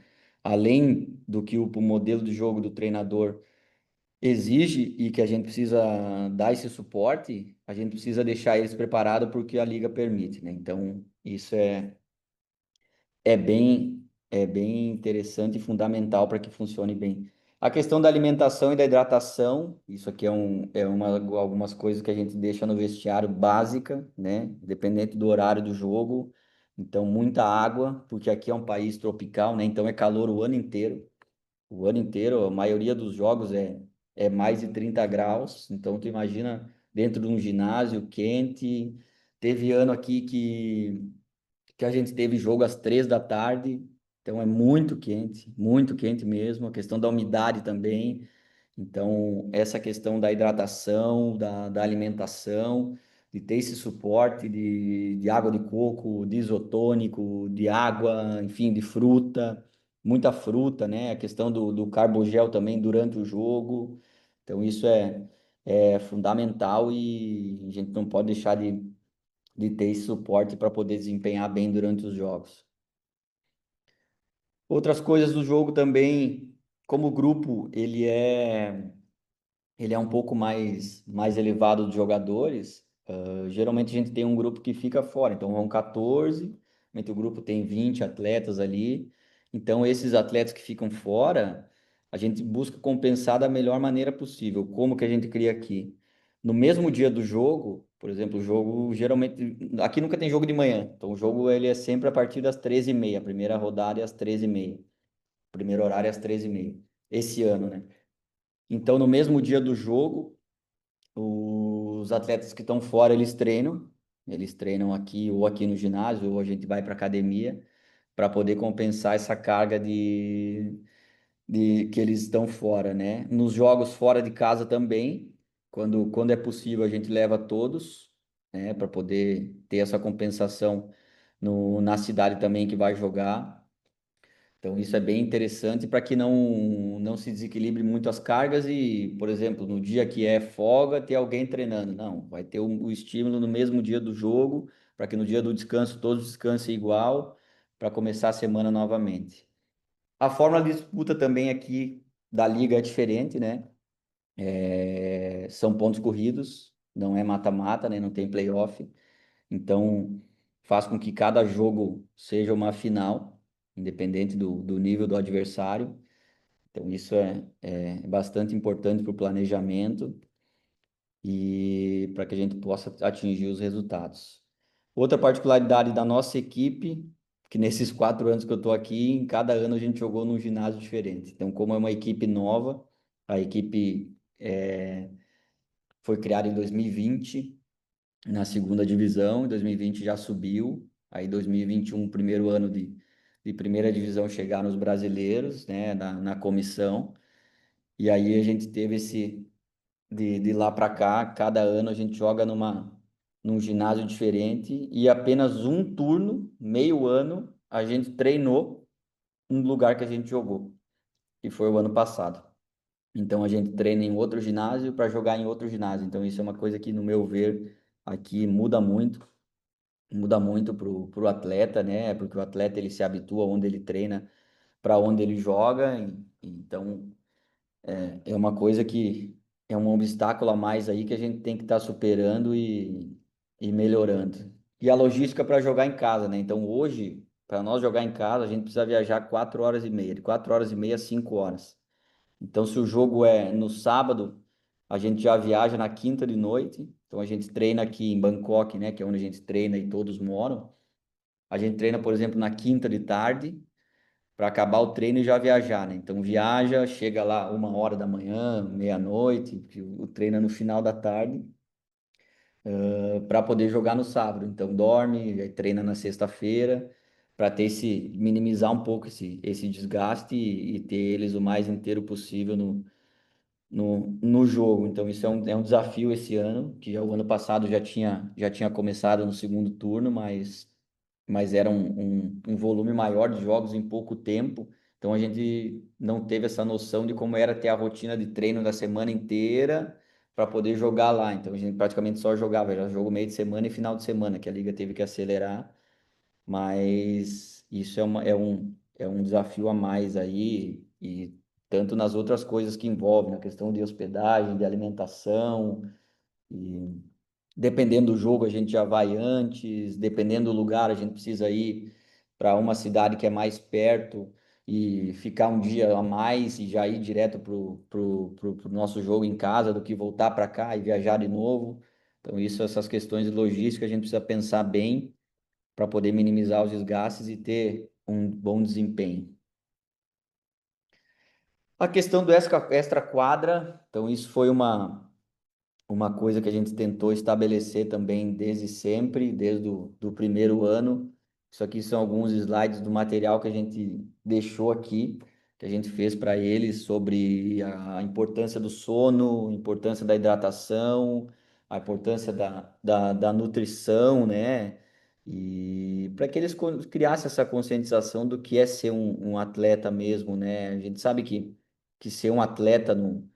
além do que o modelo de jogo do treinador exige e que a gente precisa dar esse suporte, a gente precisa deixar eles preparados porque a liga permite, né? Então, isso é bem interessante e fundamental para que funcione bem. A questão da alimentação e da hidratação, isso aqui algumas coisas que a gente deixa no vestiário básica, né? Dependente do horário do jogo. Então, muita água, porque aqui é um país tropical, né? Então é calor o ano inteiro. O ano inteiro, a maioria dos jogos é mais de 30 graus. Então, tu imagina dentro de um ginásio quente. Teve ano aqui que a gente teve jogo às 3 da tarde, então é muito quente mesmo. A questão da umidade também. Então, essa questão da hidratação, da alimentação, de ter esse suporte de água de coco, de isotônico, de água, enfim, de fruta, muita fruta, né? A questão do carbogel também durante o jogo. Então, isso é fundamental e a gente não pode deixar de ter esse suporte para poder desempenhar bem durante os jogos. Outras coisas do jogo também, como o grupo, ele é um pouco mais elevado dos jogadores. Geralmente a gente tem um grupo que fica fora, então vão 14, o grupo tem 20 atletas ali. Então, esses atletas que ficam fora, a gente busca compensar da melhor maneira possível. Como que a gente cria aqui? No mesmo dia do jogo, por exemplo, o jogo geralmente. Aqui nunca tem jogo de manhã, então o jogo ele é sempre a partir das 13h30. A primeira rodada é às 13h30. O primeiro horário é às 13h30. Esse ano, né? Então, no mesmo dia do jogo, os atletas que estão fora, eles treinam aqui ou aqui no ginásio, ou a gente vai para academia para poder compensar essa carga de que eles estão fora, né? Nos jogos fora de casa também, quando é possível, a gente leva todos, né, para poder ter essa compensação na cidade também que vai jogar. Então, isso é bem interessante para que não se desequilibre muito as cargas e, por exemplo, no dia que é folga, ter alguém treinando. Não, vai ter o estímulo no mesmo dia do jogo, para que no dia do descanso todos descansem igual, para começar a semana novamente. A fórmula de disputa também aqui da liga é diferente, né? São pontos corridos, não é mata-mata, né? Não tem playoff. Então, faz com que cada jogo seja uma final, independente do nível do adversário. Então, isso é bastante importante para o planejamento e para que a gente possa atingir os resultados. Outra particularidade da nossa equipe, que nesses 4 anos que eu estou aqui, em cada ano a gente jogou num ginásio diferente. Então, como é uma equipe nova, a equipe foi criada em 2020 na segunda divisão, em 2020 já subiu, aí 2021, primeiro ano de primeira divisão, chegaram os brasileiros, né, na comissão, e aí a gente teve de lá para cá, cada ano a gente joga num ginásio diferente, e apenas um turno, meio ano, a gente treinou no lugar que a gente jogou, que foi o ano passado. Então a gente treina em outro ginásio para jogar em outro ginásio. Então isso é uma coisa que, no meu ver, aqui muda muito pro atleta, né? Porque o atleta ele se habitua onde ele treina, para onde ele joga. Então é uma coisa que é um obstáculo a mais aí que a gente tem que estar superando e melhorando. E a logística para jogar em casa, né? Então hoje, para nós jogar em casa, a gente precisa viajar 4 horas e meia, de 4 horas e meia a 5 horas. Então, se o jogo é no sábado, a gente já viaja na quinta de noite. Então, a gente treina aqui em Bangkok, né, que é onde a gente treina e todos moram. A gente treina, por exemplo, na quinta de tarde, para acabar o treino e já viajar, né? Então, viaja, chega lá 1 hora da manhã, meia-noite, que o treino é no final da tarde, para poder jogar no sábado. Então, dorme, aí treina na sexta-feira, para minimizar um pouco esse desgaste e ter eles o mais inteiro possível no jogo. Então, isso é um desafio esse ano, que o ano passado já tinha começado no segundo turno, mas mas era um volume maior de jogos em pouco tempo. Então a gente não teve essa noção de como era ter a rotina de treino da semana inteira para poder jogar lá. Então a gente praticamente só jogava, era jogo meio de semana e final de semana, que a liga teve que acelerar, mas isso é um desafio a mais aí, e tanto nas outras coisas que envolvem, na questão de hospedagem, de alimentação, e dependendo do jogo, a gente já vai antes, dependendo do lugar, a gente precisa ir para uma cidade que é mais perto e ficar um dia a mais e já ir direto pro nosso jogo em casa do que voltar para cá e viajar de novo. Então, essas questões de logística, a gente precisa pensar bem para poder minimizar os desgastes e ter um bom desempenho. A questão do extra quadra, então isso foi uma coisa que a gente tentou estabelecer também desde sempre, desde o do primeiro ano. Isso aqui são alguns slides do material que a gente deixou aqui, que a gente fez para eles sobre a importância do sono, a importância da hidratação, a importância da nutrição, né? E para que eles criassem essa conscientização do que é ser um atleta mesmo, né? A gente sabe que ser um atleta no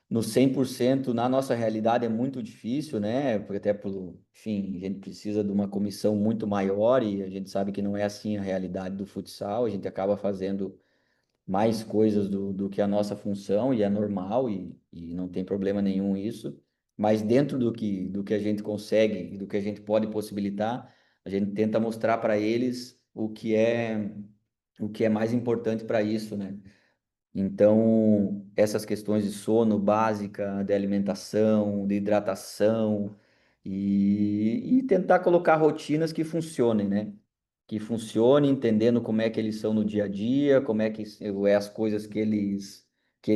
no 100% na nossa realidade é muito difícil, né? Porque até pelo, enfim, a gente precisa de uma comissão muito maior e a gente sabe que não é assim a realidade do futsal, a gente acaba fazendo mais coisas do que a nossa função e é normal e não tem problema nenhum isso, mas dentro do que a gente consegue e do que a gente pode possibilitar, a gente tenta mostrar para eles o que é mais importante para isso, né? Então, essas questões de sono básica, de alimentação, de hidratação e tentar colocar rotinas que funcionem, né? Que funcionem, entendendo como é que eles são no dia a dia, como é que é as coisas que eles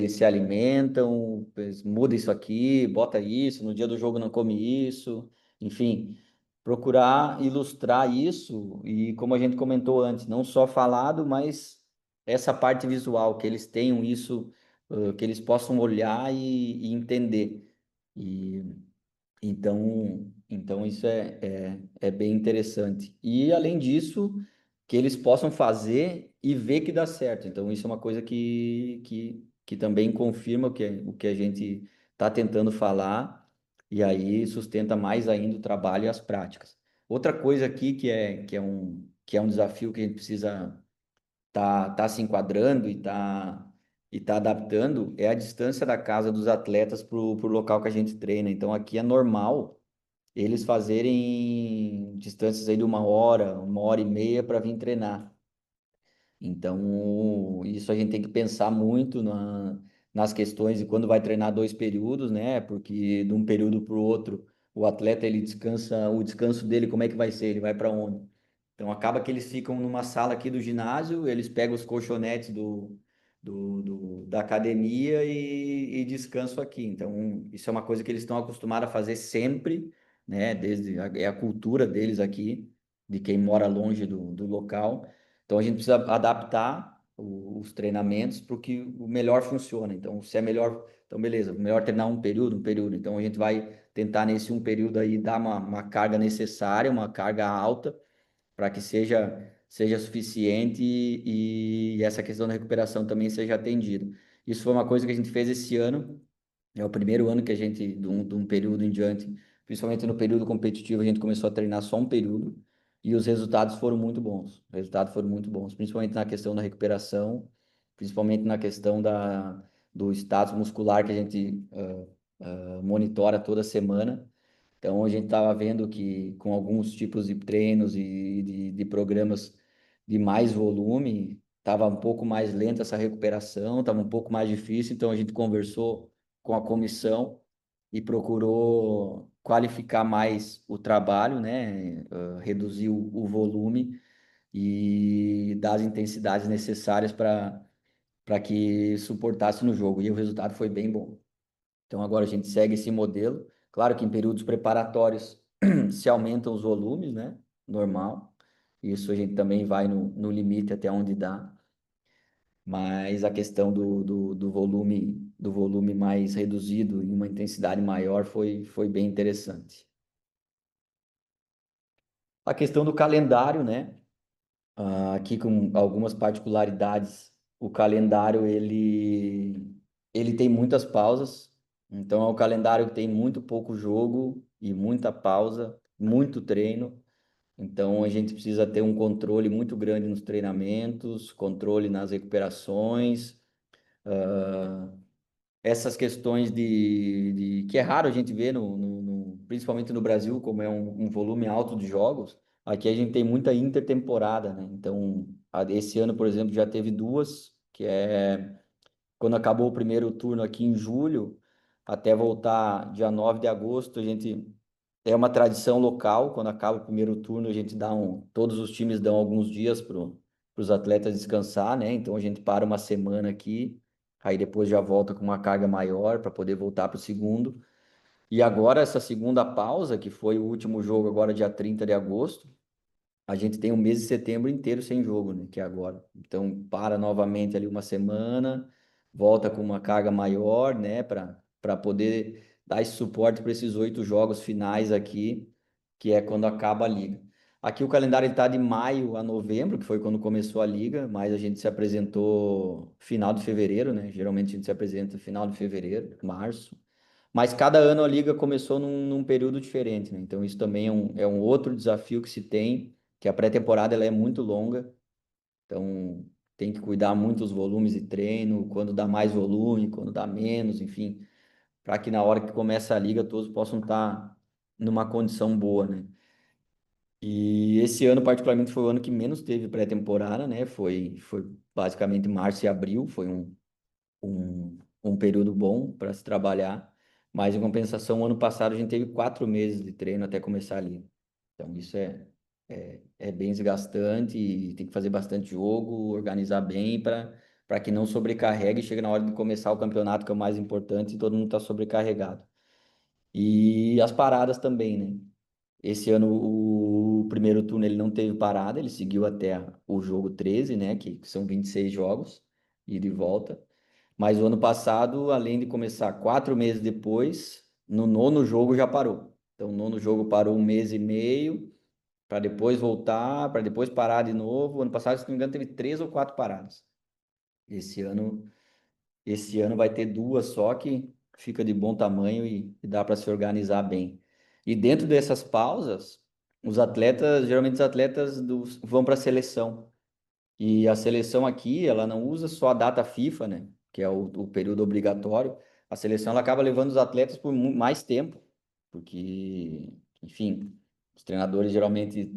se alimentam, muda isso aqui, bota isso, no dia do jogo não come isso, enfim, procurar ilustrar isso e como a gente comentou antes, não só falado, mas essa parte visual, que eles tenham isso, que eles possam olhar e entender. E então isso é bem interessante. E além disso, que eles possam fazer e ver que dá certo. Então isso é uma coisa que também confirma o que a gente está tentando falar, e aí sustenta mais ainda o trabalho e as práticas. Outra coisa aqui que é um desafio que a gente precisa tá se enquadrando e tá adaptando é a distância da casa dos atletas pro local que a gente treina. Então aqui é normal eles fazerem distâncias aí de uma hora e meia para vir treinar. Então, isso a gente tem que pensar muito nas questões de quando vai treinar dois períodos, né? Porque de um período para o outro, o atleta ele descansa, o descanso dele, como é que vai ser? Ele vai para onde? Então, acaba que eles ficam numa sala aqui do ginásio, eles pegam os colchonetes da academia e descansam aqui. Então, isso é uma coisa que eles estão acostumados a fazer sempre, né? É a cultura deles aqui, de quem mora longe do local. Então a gente precisa adaptar os treinamentos para o que o melhor funciona. Então, se é melhor, então beleza, melhor treinar um período, um período. Então a gente vai tentar nesse um período aí dar uma carga necessária, uma carga alta, para que seja suficiente e essa questão da recuperação também seja atendida. Isso foi uma coisa que a gente fez esse ano, é o primeiro ano que a gente, de um período em diante, principalmente no período competitivo, a gente começou a treinar só um período e os resultados foram muito bons. Os resultados foram muito bons, principalmente na questão da recuperação, principalmente na questão do status muscular que a gente monitora toda semana. Então, a gente estava vendo que com alguns tipos de treinos e de programas de mais volume, estava um pouco mais lenta essa recuperação, estava um pouco mais difícil. Então, a gente conversou com a comissão e procurou qualificar mais o trabalho, né? Reduzir o volume e dar as intensidades necessárias para que suportasse no jogo. E o resultado foi bem bom. Então agora a gente segue esse modelo. Claro que em períodos preparatórios se aumentam os volumes, né? Normal. Isso a gente também vai no limite até onde dá. Mas a questão do volume mais reduzido e uma intensidade maior foi bem interessante. A questão do calendário, né? Aqui com algumas particularidades, o calendário ele tem muitas pausas, então é um calendário que tem muito pouco jogo e muita pausa, muito treino. Então a gente precisa ter um controle muito grande nos treinamentos, controle nas recuperações, essas questões que é raro a gente ver principalmente no Brasil, como é um volume alto de jogos. Aqui a gente tem muita intertemporada, né? Então, esse ano, por exemplo, já teve duas, que é quando acabou o primeiro turno aqui em julho, até voltar dia 9 de agosto, a gente é uma tradição local, quando acaba o primeiro turno, a gente todos os times dão alguns dias para os atletas descansar, né? Então a gente para uma semana aqui, aí depois já volta com uma carga maior para poder voltar para o segundo. E agora essa segunda pausa, que foi o último jogo agora dia 30 de agosto, a gente tem um mês de setembro inteiro sem jogo, né? Que é agora. Então, para novamente ali uma semana, volta com uma carga maior, né? Para poder dar esse suporte para esses 8 jogos finais aqui, que é quando acaba a liga. Aqui o calendário está de maio a novembro, que foi quando começou a liga, mas a gente se apresentou final de fevereiro, né? Geralmente a gente se apresenta final de fevereiro, março. Mas cada ano a liga começou num período diferente, né? Então isso também é um outro desafio que se tem, que a pré-temporada ela é muito longa, então tem que cuidar muito dos volumes de treino, quando dá mais volume, quando dá menos, enfim, para que na hora que começa a liga todos possam estar numa condição boa, né? E esse ano particularmente foi o ano que menos teve pré-temporada, né? Foi basicamente março e abril, foi um período bom para se trabalhar, mas em compensação, o ano passado a gente teve 4 meses de treino até começar a liga. Então, isso é bem desgastante e tem que fazer bastante jogo, organizar bem para que não sobrecarregue e chegue na hora de começar o campeonato, que é o mais importante, e todo mundo está sobrecarregado. E as paradas também, né? Esse ano o primeiro turno ele não teve parada, ele seguiu até o jogo 13, né? Que são 26 jogos, ida e volta. Mas o ano passado, além de começar 4 meses depois, no nono jogo já parou. Então, o nono jogo parou um mês e meio, para depois voltar, para depois parar de novo. O ano passado, se não me engano, teve 3 ou 4 paradas. Esse ano, esse ano vai ter duas só que fica de bom tamanho e dá para se organizar bem. E dentro dessas pausas, geralmente os atletas vão para a seleção. E a seleção aqui, ela não usa só a data FIFA, né? Que é o período obrigatório. A seleção ela acaba levando os atletas por mais tempo, porque, enfim, os treinadores geralmente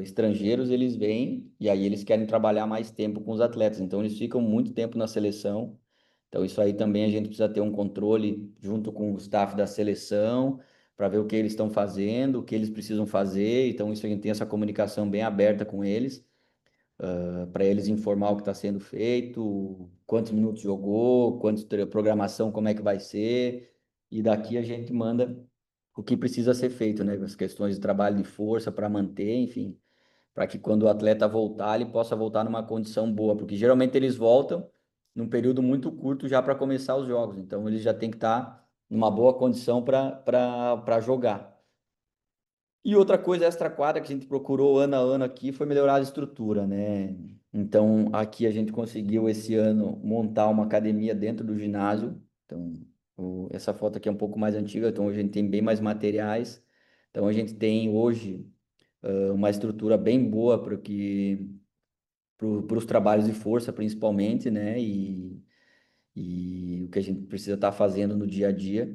estrangeiros, eles vêm e aí eles querem trabalhar mais tempo com os atletas. Então, eles ficam muito tempo na seleção. Então, isso aí também a gente precisa ter um controle junto com o staff da seleção para ver o que eles estão fazendo, o que eles precisam fazer. Então, isso a gente tem essa comunicação bem aberta com eles para eles informar o que está sendo feito, quantos minutos jogou, programação, como é que vai ser, e daqui a gente manda o que precisa ser feito, né? As questões de trabalho de força para manter, enfim, para que quando o atleta voltar, ele possa voltar numa condição boa, porque geralmente eles voltam num período muito curto já para começar os jogos, então eles já têm que estar numa boa condição para jogar. E outra coisa extra-quadra que a gente procurou ano a ano aqui foi melhorar a estrutura, né? Então, aqui a gente conseguiu esse ano montar uma academia dentro do ginásio. Então, essa foto aqui é um pouco mais antiga, então hoje a gente tem bem mais materiais. Então, a gente tem hoje uma estrutura bem boa para os trabalhos de força, principalmente, né? E o que a gente precisa estar fazendo no dia a dia.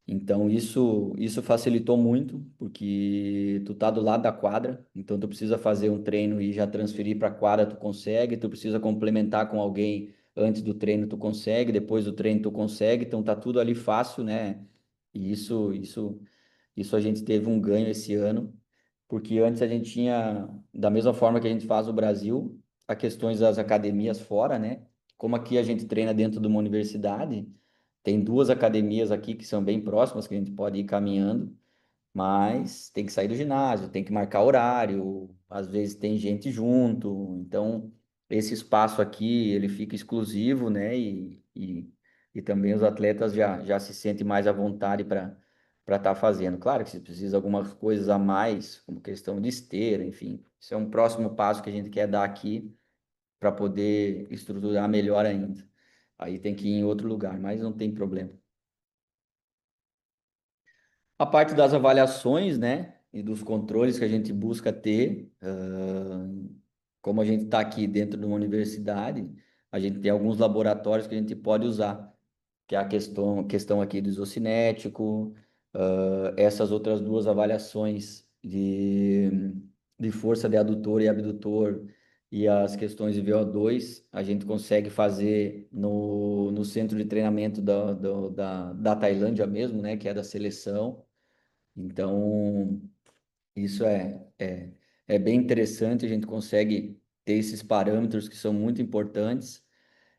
Então isso facilitou muito, porque tu tá do lado da quadra, então tu precisa fazer um treino e já transferir para a quadra, tu consegue, tu precisa complementar com alguém antes do treino, tu consegue, depois do treino tu consegue, então tá tudo ali fácil, né? E isso a gente teve um ganho esse ano, porque antes a gente tinha, da mesma forma que a gente faz no Brasil, a questões das academias fora, né? Como aqui a gente treina dentro de uma universidade, tem duas academias aqui que são bem próximas, que a gente pode ir caminhando, mas tem que sair do ginásio, tem que marcar horário, às vezes tem gente junto, então esse espaço aqui ele fica exclusivo, né? E também os atletas já se sentem mais à vontade para para estar fazendo. Claro que se precisa algumas coisas a mais, como questão de esteira, enfim. Isso é um próximo passo que a gente quer dar aqui para poder estruturar melhor ainda. Aí tem que ir em outro lugar, mas não tem problema. A parte das avaliações, né, e dos controles que a gente busca ter, como a gente está aqui dentro de uma universidade, a gente tem alguns laboratórios que a gente pode usar, que é a questão aqui do isocinético, essas outras duas avaliações de força de adutor e abdutor e as questões de VO2, a gente consegue fazer no centro de treinamento da Tailândia mesmo, né, que é da seleção. Então, isso é bem interessante, a gente consegue ter esses parâmetros que são muito importantes.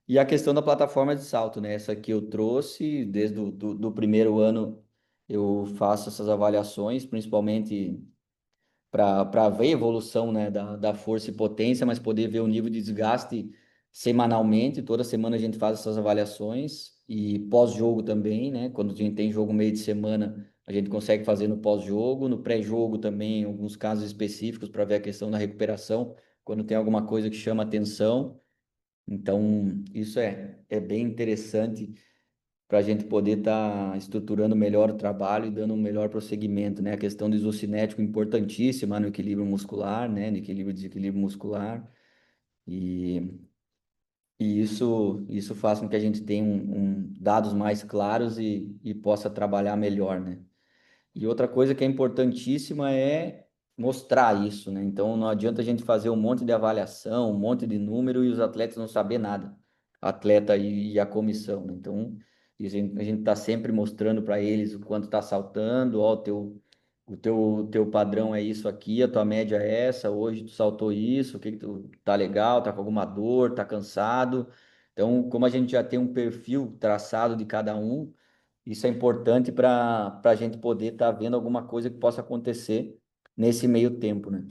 E a questão da plataforma de salto, né? Essa que eu trouxe, desde do primeiro ano eu faço essas avaliações, principalmente para ver a evolução, né, da força e potência, mas poder ver o nível de desgaste semanalmente. Toda semana a gente faz essas avaliações e pós-jogo também, né? Quando a gente tem jogo meio de semana, a gente consegue fazer no pós-jogo, no pré-jogo também, em alguns casos específicos para ver a questão da recuperação, quando tem alguma coisa que chama atenção. Então, isso é bem interessante para a gente poder estar estruturando melhor o trabalho e dando um melhor prosseguimento, né? A questão do isocinético importantíssima no equilíbrio muscular, né? No equilíbrio e desequilíbrio muscular. E, e isso faz com que a gente tenha dados mais claros e possa trabalhar melhor, né? E outra coisa que é importantíssima é mostrar isso, né? Então não adianta a gente fazer um monte de avaliação, um monte de número e os atletas não saber nada, atleta e a comissão, né? Então a gente está sempre mostrando para eles o quanto está saltando, ó, o teu padrão é isso aqui, a tua média é essa, hoje tu saltou isso, o que que tu tá legal, tá com alguma dor, tá cansado. Então, como a gente já tem um perfil traçado de cada um, isso é importante para a gente poder estar vendo alguma coisa que possa acontecer nesse meio tempo, né?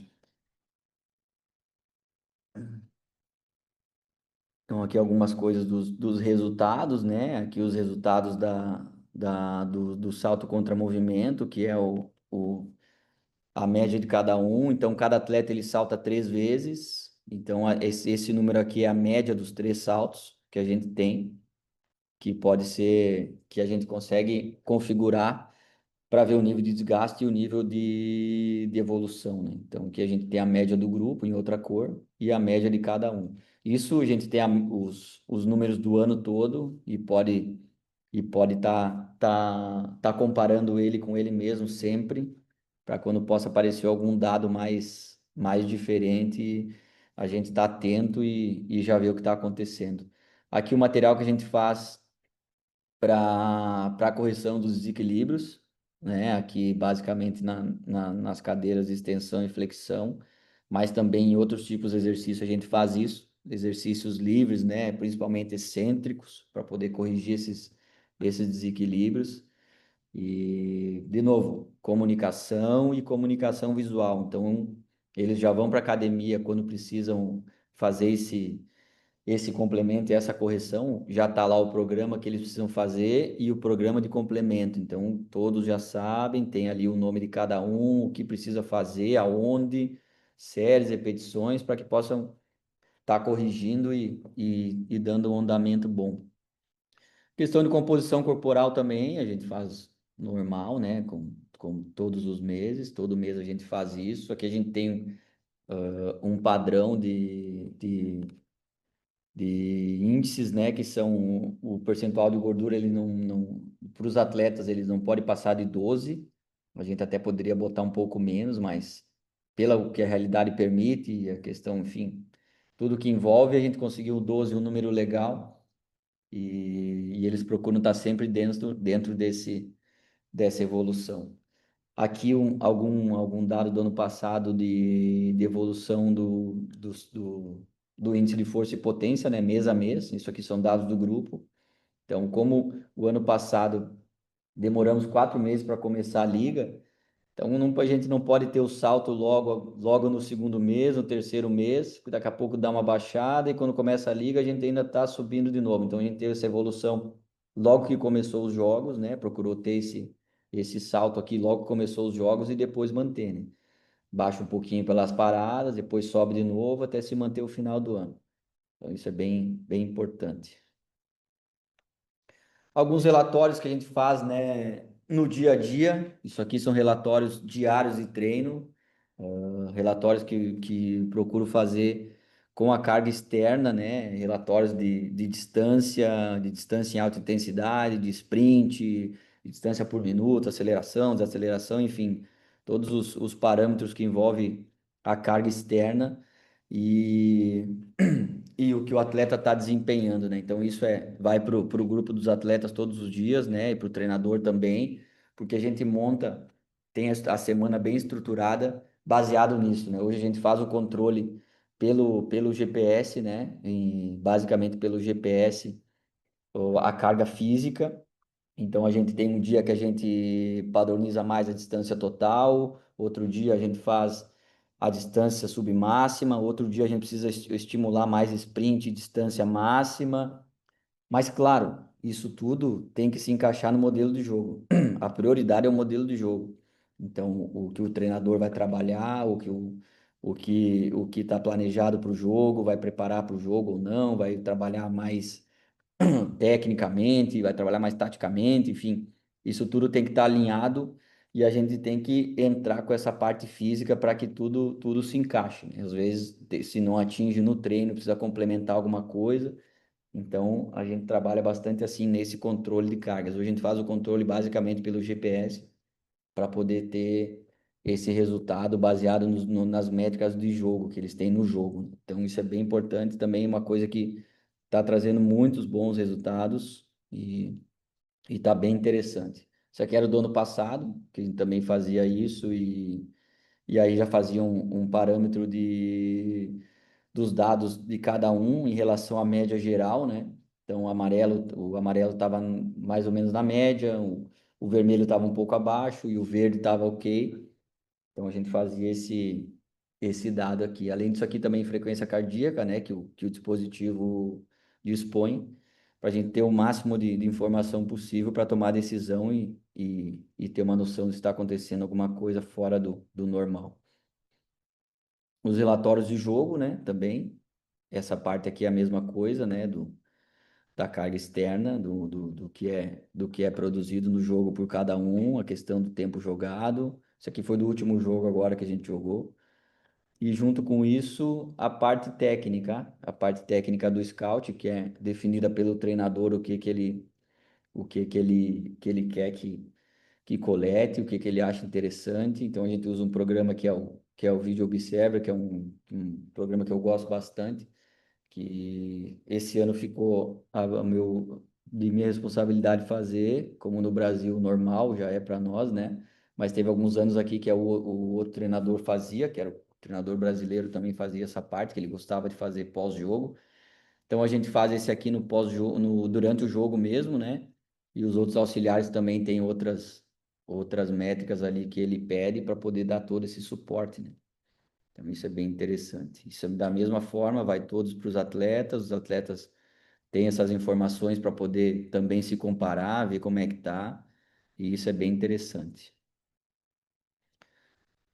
Então, aqui algumas coisas dos resultados, né? Aqui os resultados do salto contra movimento, que é a média de cada um. Então, cada atleta ele salta 3 vezes. Então, esse número aqui é a média dos 3 saltos que a gente tem, que pode ser, que a gente consegue configurar para ver o nível de desgaste e o nível de evolução, né? Então, aqui a gente tem a média do grupo em outra cor e a média de cada um. Isso a gente tem os números do ano todo e pode tá comparando ele com ele mesmo sempre, para quando possa aparecer algum dado mais diferente, a gente está atento e já vê o que está acontecendo. Aqui o material que a gente faz para a correção dos desequilíbrios, né? Aqui basicamente nas cadeiras de extensão e flexão, mas também em outros tipos de exercício a gente faz isso, exercícios livres, né? Principalmente excêntricos, para poder corrigir esses desequilíbrios. E, de novo, comunicação e comunicação visual. Então, eles já vão para a academia quando precisam fazer esse complemento e essa correção, já está lá o programa que eles precisam fazer e o programa de complemento. Então, todos já sabem, tem ali o nome de cada um, o que precisa fazer, aonde, séries, repetições, para que possam estar corrigindo e dando um andamento bom. Questão de composição corporal também, a gente faz normal, né? Com todos os meses, todo mês a gente faz isso. Aqui a gente tem um padrão de índices, né, que são o percentual de gordura, ele não para os atletas, eles não pode passar de 12. A gente até poderia botar um pouco menos, mas pelo que a realidade permite e a questão, enfim, tudo que envolve, a gente conseguiu 12, um número legal, e eles procuram estar sempre dentro dessa evolução. Aqui algum dado do ano passado de evolução do índice de força e potência, né, mês a mês. Isso aqui são dados do grupo. Então, como o ano passado demoramos 4 meses para começar a liga, então a gente não pode ter o salto logo no segundo mês, no terceiro mês, daqui a pouco dá uma baixada e quando começa a liga a gente ainda está subindo de novo. Então a gente teve essa evolução logo que começou os jogos, né? Procurou ter esse salto aqui logo começou os jogos e depois manter, né? Baixa um pouquinho pelas paradas, depois sobe de novo até se manter o final do ano. Então isso é bem importante. Alguns relatórios que a gente faz, né, no dia a dia. Isso aqui são relatórios diários de treino, relatórios que procuro fazer com a carga externa, né, relatórios de distância em alta intensidade, de sprint, de distância por minuto, aceleração, desaceleração, enfim, todos os parâmetros que envolvem a carga externa e e o que o atleta está desempenhando, né? Então isso vai para o grupo dos atletas todos os dias, né? E para o treinador também, porque a gente tem a semana bem estruturada baseado nisso, né? Hoje a gente faz o controle pelo GPS, né? Basicamente pelo GPS, a carga física. Então a gente tem um dia que a gente padroniza mais a distância total, outro dia a gente faz a distância submáxima, outro dia a gente precisa estimular mais sprint e distância máxima. Mas claro, isso tudo tem que se encaixar no modelo de jogo. A prioridade é o modelo de jogo. Então, o que o treinador vai trabalhar, o que está planejado para o jogo, vai preparar para o jogo ou não, vai trabalhar mais tecnicamente, vai trabalhar mais taticamente, enfim, isso tudo tem que estar alinhado e a gente tem que entrar com essa parte física para que tudo se encaixe, né? Às vezes, se não atinge no treino, precisa complementar alguma coisa. Então, a gente trabalha bastante assim nesse controle de cargas. Hoje a gente faz o controle basicamente pelo GPS para poder ter esse resultado baseado nas métricas de jogo que eles têm no jogo. Então, isso é bem importante também, uma coisa que está trazendo muitos bons resultados e está bem interessante. Isso aqui era do ano passado, que a gente também fazia isso e aí já fazia um parâmetro dos dados de cada um em relação à média geral, né? Então, o amarelo estava mais ou menos na média, o vermelho estava um pouco abaixo e o verde estava ok. Então, a gente fazia esse dado aqui. Além disso aqui também frequência cardíaca, né? Que o dispositivo dispõe para a gente ter o máximo de informação possível para tomar decisão e ter uma noção de se está acontecendo alguma coisa fora do normal. Os relatórios de jogo, né? Também. Essa parte aqui é a mesma coisa, né? Da carga externa, do que é produzido no jogo por cada um, a questão do tempo jogado. Isso aqui foi do último jogo agora que a gente jogou. E junto com isso, a parte técnica do scout, que é definida pelo treinador o que ele quer que colete, o que ele acha interessante. Então a gente usa um programa que é o Video Observer, que é um programa que eu gosto bastante, que esse ano ficou de minha responsabilidade fazer, como no Brasil normal já é para nós, né? Mas teve alguns anos aqui que o outro treinador fazia, que era o treinador brasileiro também fazia essa parte, que ele gostava de fazer pós-jogo. Então a gente faz esse aqui no pós-jogo, durante o jogo mesmo, né? E os outros auxiliares também têm outras métricas ali que ele pede para poder dar todo esse suporte, né? Então, isso é bem interessante. Isso da mesma forma vai todos para os atletas têm essas informações para poder também se comparar, ver como é que tá, e isso é bem interessante.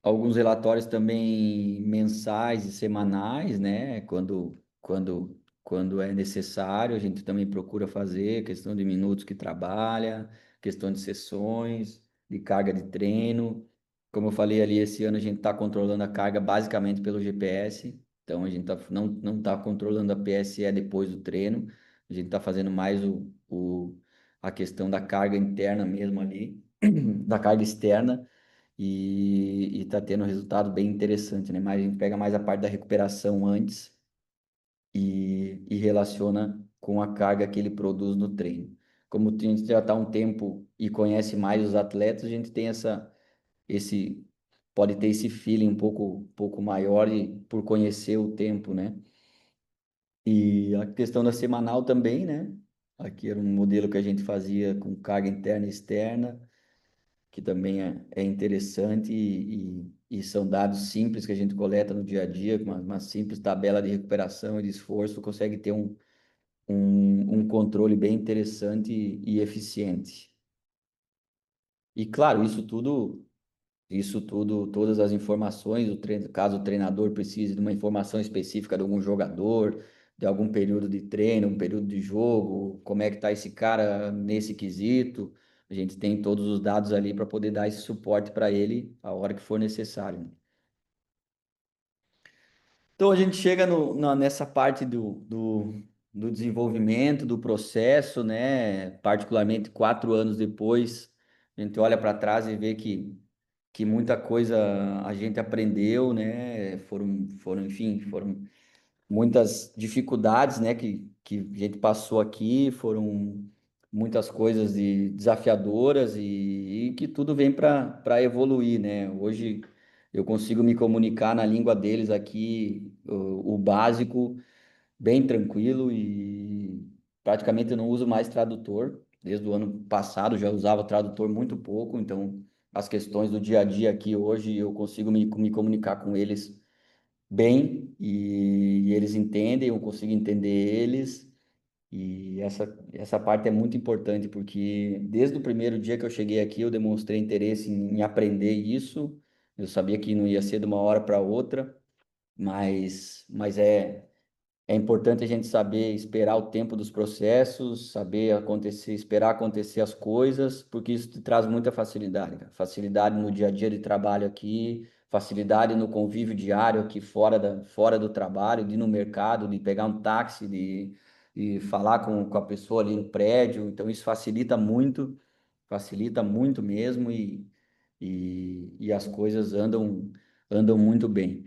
Alguns relatórios também mensais e semanais, né? Quando é necessário, a gente também procura fazer questão de minutos que trabalha, questão de sessões, de carga de treino. Como eu falei ali, esse ano a gente está controlando a carga basicamente pelo GPS, então a gente não está controlando a PSE depois do treino, a gente está fazendo mais a questão da carga interna mesmo ali, da carga externa e está tendo um resultado bem interessante, né? Mas a gente pega mais a parte da recuperação antes e relaciona com a carga que ele produz no treino. Como a gente já está há um tempo e conhece mais os atletas, a gente tem esse, pode ter esse feeling um pouco maior por conhecer o tempo, né? E a questão da semanal também, né? Aqui era um modelo que a gente fazia com carga interna e externa, que também é interessante e são dados simples que a gente coleta no dia a dia, com uma simples tabela de recuperação e de esforço, consegue ter um controle bem interessante e eficiente. E claro, isso tudo, todas as informações, caso o treinador precise de uma informação específica de algum jogador, de algum período de treino, um período de jogo, como é que tá esse cara nesse quesito, a gente tem todos os dados ali para poder dar esse suporte para ele a hora que for necessário, né? Então a gente chega nessa parte do desenvolvimento, do processo, né? Particularmente 4 anos depois, a gente olha para trás e vê que muita coisa a gente aprendeu, né? Enfim, foram muitas dificuldades, né, que a gente passou aqui, foram muitas coisas desafiadoras e que tudo vem para evoluir, né? Hoje eu consigo me comunicar na língua deles aqui, o básico, bem tranquilo e praticamente eu não uso mais tradutor. Desde o ano passado já usava tradutor muito pouco, então as questões do dia a dia aqui hoje eu consigo me comunicar com eles bem e eles entendem, eu consigo entender eles. E essa parte é muito importante, porque desde o primeiro dia que eu cheguei aqui, eu demonstrei interesse em aprender isso. Eu sabia que não ia ser de uma hora para outra, mas é importante a gente saber esperar o tempo dos processos, saber acontecer, esperar acontecer as coisas, porque isso te traz muita facilidade, cara. Facilidade no dia a dia de trabalho aqui, facilidade no convívio diário aqui fora do trabalho, de ir no mercado, de pegar um táxi, de falar com a pessoa ali no prédio. Então isso facilita muito mesmo e as coisas andam muito bem.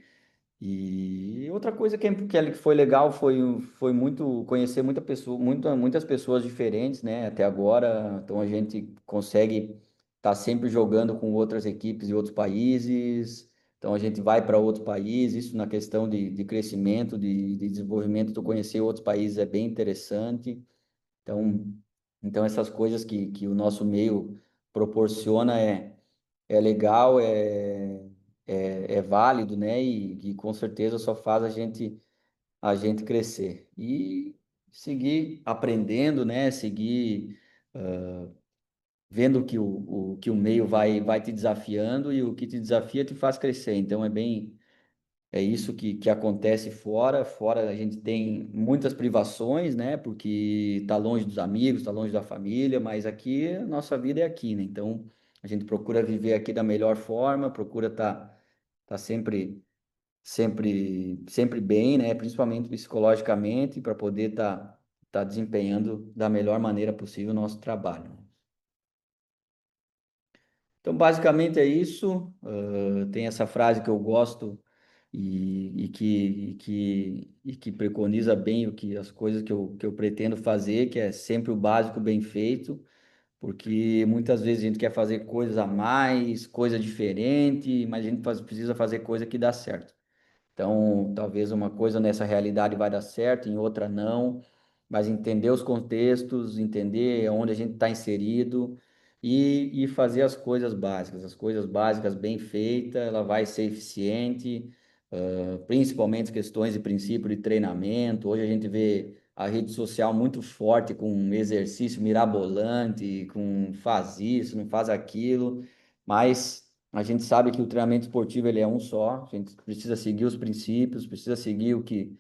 E outra coisa que foi legal foi muito conhecer muitas pessoas diferentes, né? Até agora, então a gente consegue estar sempre jogando com outras equipes de outros países. Então a gente vai para outros países, isso na questão de crescimento, de desenvolvimento, de conhecer outros países é bem interessante. Então, então essas coisas que o nosso meio proporciona é legal, é válido, né? E com certeza só faz a gente crescer. E seguir aprendendo, né? Seguir vendo que que o meio vai te desafiando e o que te desafia te faz crescer. Então é isso que acontece fora. Fora a gente tem muitas privações, né? Porque tá longe dos amigos, tá longe da família, mas aqui a nossa vida é aqui, né? Então a gente procura viver aqui da melhor forma, procura tá sempre bem, né? Principalmente psicologicamente, para poder tá desempenhando da melhor maneira possível o nosso trabalho, né? Então, basicamente é isso. Tem essa frase que eu gosto e que preconiza bem as coisas que eu pretendo fazer, que é sempre o básico bem feito, porque muitas vezes a gente quer fazer coisas a mais, coisa diferente, mas a gente precisa fazer coisa que dá certo. Então, talvez uma coisa nessa realidade vai dar certo, em outra não, mas entender os contextos, entender onde a gente está inserido e fazer as coisas básicas bem feitas, ela vai ser eficiente, principalmente questões de princípio de treinamento. Hoje a gente vê a rede social muito forte com exercício mirabolante, com faz isso, não faz aquilo, mas a gente sabe que o treinamento esportivo ele é um só, a gente precisa seguir os princípios, precisa seguir o que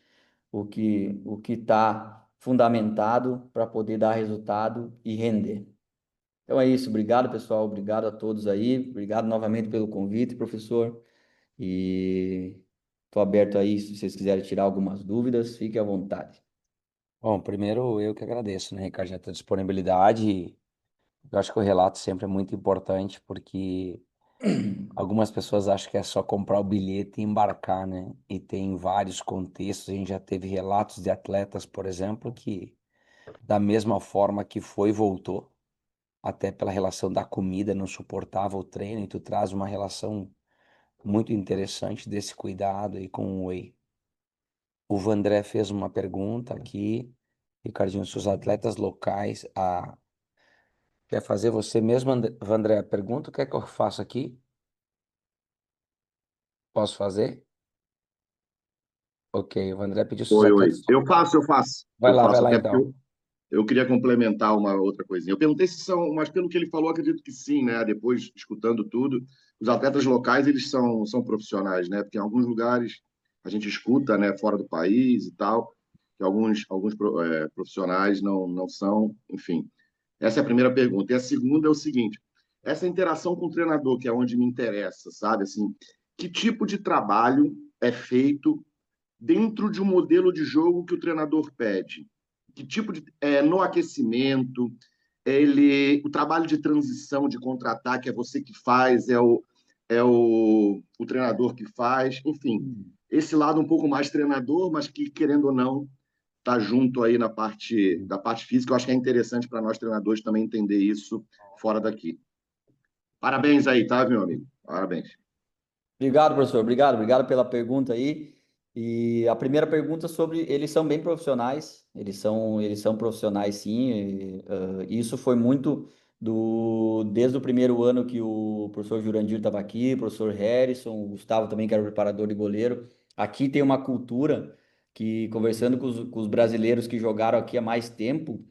está fundamentado para poder dar resultado e render. Então é isso, obrigado pessoal, obrigado a todos aí, obrigado novamente pelo convite, professor, e estou aberto aí se vocês quiserem tirar algumas dúvidas, fique à vontade. Bom, primeiro eu que agradeço, né, Ricardo, a tua disponibilidade. Eu acho que o relato sempre é muito importante porque algumas pessoas acham que é só comprar o bilhete e embarcar, né? E tem vários contextos. A gente já teve relatos de atletas, por exemplo, que da mesma forma que foi, voltou, até pela relação da comida, não suportava o treino, e tu traz uma relação muito interessante desse cuidado aí com o whey. O Vandré fez uma pergunta aqui, Ricardinho, se os atletas locais quer fazer você mesmo, Vandré, a pergunta, o que é que eu faço aqui? Posso fazer? Ok, o André pediu se os Oi, oi. atletas. Eu faço, eu faço. Vai Eu lá, vai faço, lá até porque então. Eu queria complementar uma outra coisinha. Eu perguntei se são, mas pelo que ele falou, acredito que sim, né? Depois, escutando tudo, os atletas locais, eles são profissionais, né? Porque em alguns lugares a gente escuta, né, fora do país e tal, que alguns profissionais não são, enfim. Essa é a primeira pergunta. E a segunda é o seguinte: essa interação com o treinador, que é onde me interessa, sabe? Assim, que tipo de trabalho é feito dentro de um modelo de jogo que o treinador pede? Que tipo de no aquecimento, o trabalho de transição, de contra-ataque é você que faz, é o treinador que faz, enfim, esse lado um pouco mais treinador, mas que querendo ou não tá junto aí na parte da parte física. Eu acho que é interessante para nós treinadores também entender isso fora daqui. Parabéns aí, tá, meu amigo? Parabéns. Obrigado, professor. Obrigado pela pergunta aí. E a primeira pergunta sobre eles são bem profissionais, eles são profissionais sim. Isso foi muito desde o primeiro ano que o professor Jurandir estava aqui, o professor Harrison, o Gustavo também, que era o preparador de goleiro. Aqui tem uma cultura que, conversando com os brasileiros que jogaram aqui há mais tempo,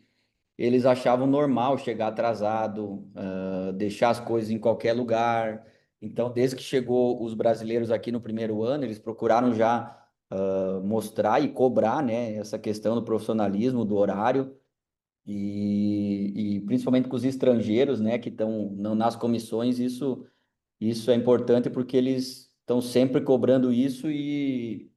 eles achavam normal chegar atrasado, deixar as coisas em qualquer lugar. Então, desde que chegou os brasileiros aqui no primeiro ano, eles procuraram já mostrar e cobrar, né, essa questão do profissionalismo, do horário, e principalmente com os estrangeiros, né, que estão nas comissões, isso é importante porque eles estão sempre cobrando isso e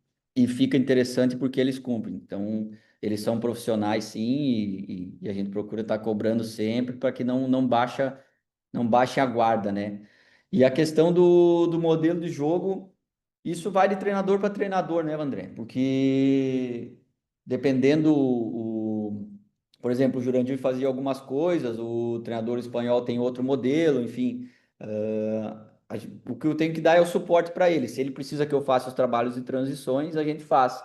fica interessante porque eles cumprem. Então, eles são profissionais, sim, e a gente procura estar cobrando sempre para que não baixe a guarda, né? E a questão do modelo de jogo, isso vai de treinador para treinador, né, André? Porque dependendo, por exemplo, o Jurandir fazia algumas coisas, o treinador espanhol tem outro modelo, enfim. O que eu tenho que dar é o suporte para ele. Se ele precisa que eu faça os trabalhos de transições, a gente faz.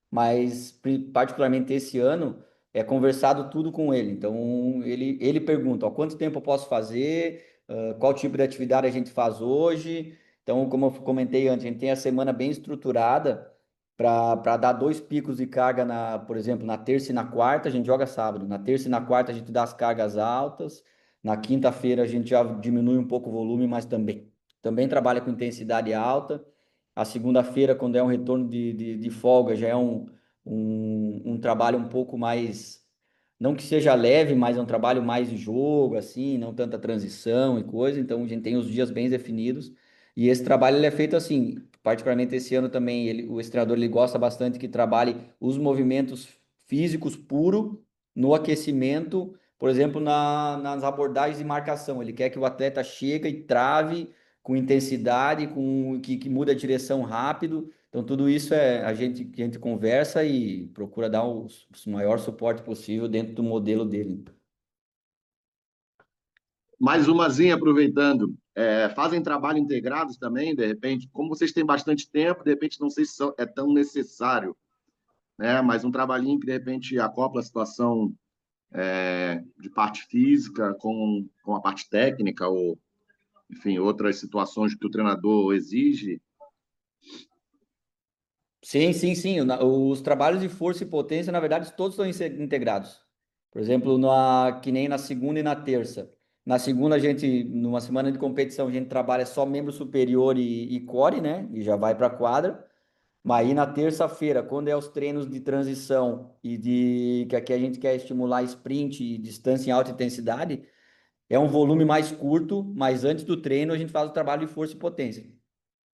Mas, particularmente esse ano, é conversado tudo com ele. Então, ele pergunta: ó, quanto tempo eu posso fazer? Qual tipo de atividade a gente faz hoje? Então, como eu comentei antes, a gente tem a semana bem estruturada para dar dois picos de carga, por exemplo, na terça e na quarta, a gente joga sábado. Na terça e na quarta, a gente dá as cargas altas. Na quinta-feira, a gente já diminui um pouco o volume, mas também trabalha com intensidade alta. A segunda-feira, quando é um retorno de folga, já é um trabalho um pouco mais, não que seja leve, mas é um trabalho mais de jogo, assim, não tanta transição e coisa. Então, a gente tem os dias bem definidos. E esse trabalho ele é feito assim, particularmente esse ano também, o treinador ele gosta bastante que trabalhe os movimentos físicos puro no aquecimento, por exemplo, nas abordagens de marcação. Ele quer que o atleta chegue e trave com intensidade, que muda a direção rápido. Então, tudo isso a gente conversa e procura dar o maior suporte possível dentro do modelo dele. Mais umazinha, aproveitando. Fazem trabalho integrados também, de repente? Como vocês têm bastante tempo, de repente não sei se é tão necessário, né? Mas um trabalhinho que, de repente, acopla a situação de parte física com a parte técnica, ou, enfim, outras situações que o treinador exige. Sim, sim, sim. Os trabalhos de força e potência, na verdade, todos estão integrados. Por exemplo, que nem na segunda e na terça. Na segunda, numa semana de competição, a gente trabalha só membro superior e core, né? E já vai para a quadra. Mas aí na terça-feira, quando é os treinos de transição que aqui a gente quer estimular sprint e distância em alta intensidade, é um volume mais curto, mas antes do treino a gente faz o trabalho de força e potência.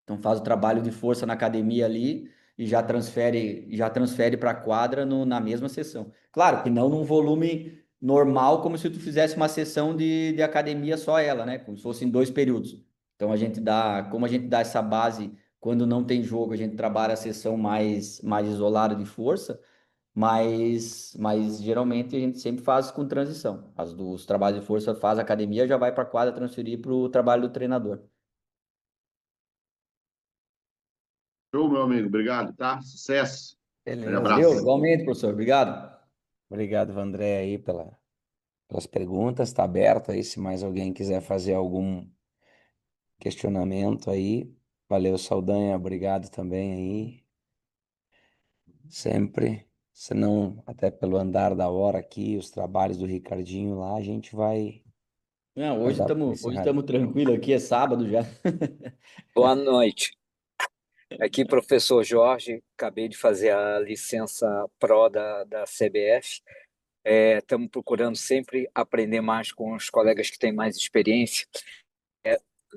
Então faz o trabalho de força na academia ali e já transfere para a quadra na mesma sessão. Claro que não num volume normal, como se tu fizesse uma sessão de academia só ela, né? Como se fossem dois períodos. Então como a gente dá essa base quando não tem jogo, a gente trabalha a sessão mais isolada de força, mas geralmente a gente sempre faz com transição. Os trabalhos de força faz a academia, já vai para a quadra transferir para o trabalho do treinador. Show, meu amigo. Obrigado, tá? Sucesso. Um Beleza. Valeu, abraço. igualmente, professor. Obrigado. Obrigado, Vandré, aí pelas perguntas. Está aberto aí se mais alguém quiser fazer algum questionamento aí. Valeu, Saldanha. Obrigado também aí. Sempre. senão, até pelo andar da hora aqui, os trabalhos do Ricardinho lá, a gente Não, vai hoje dar por estamos hoje encerrado. estamos tranquilo aqui, é sábado já. Boa noite. Aqui, professor Jorge. Acabei de fazer a licença Pro da CBF. Estamos procurando sempre aprender mais com os colegas que têm mais experiência.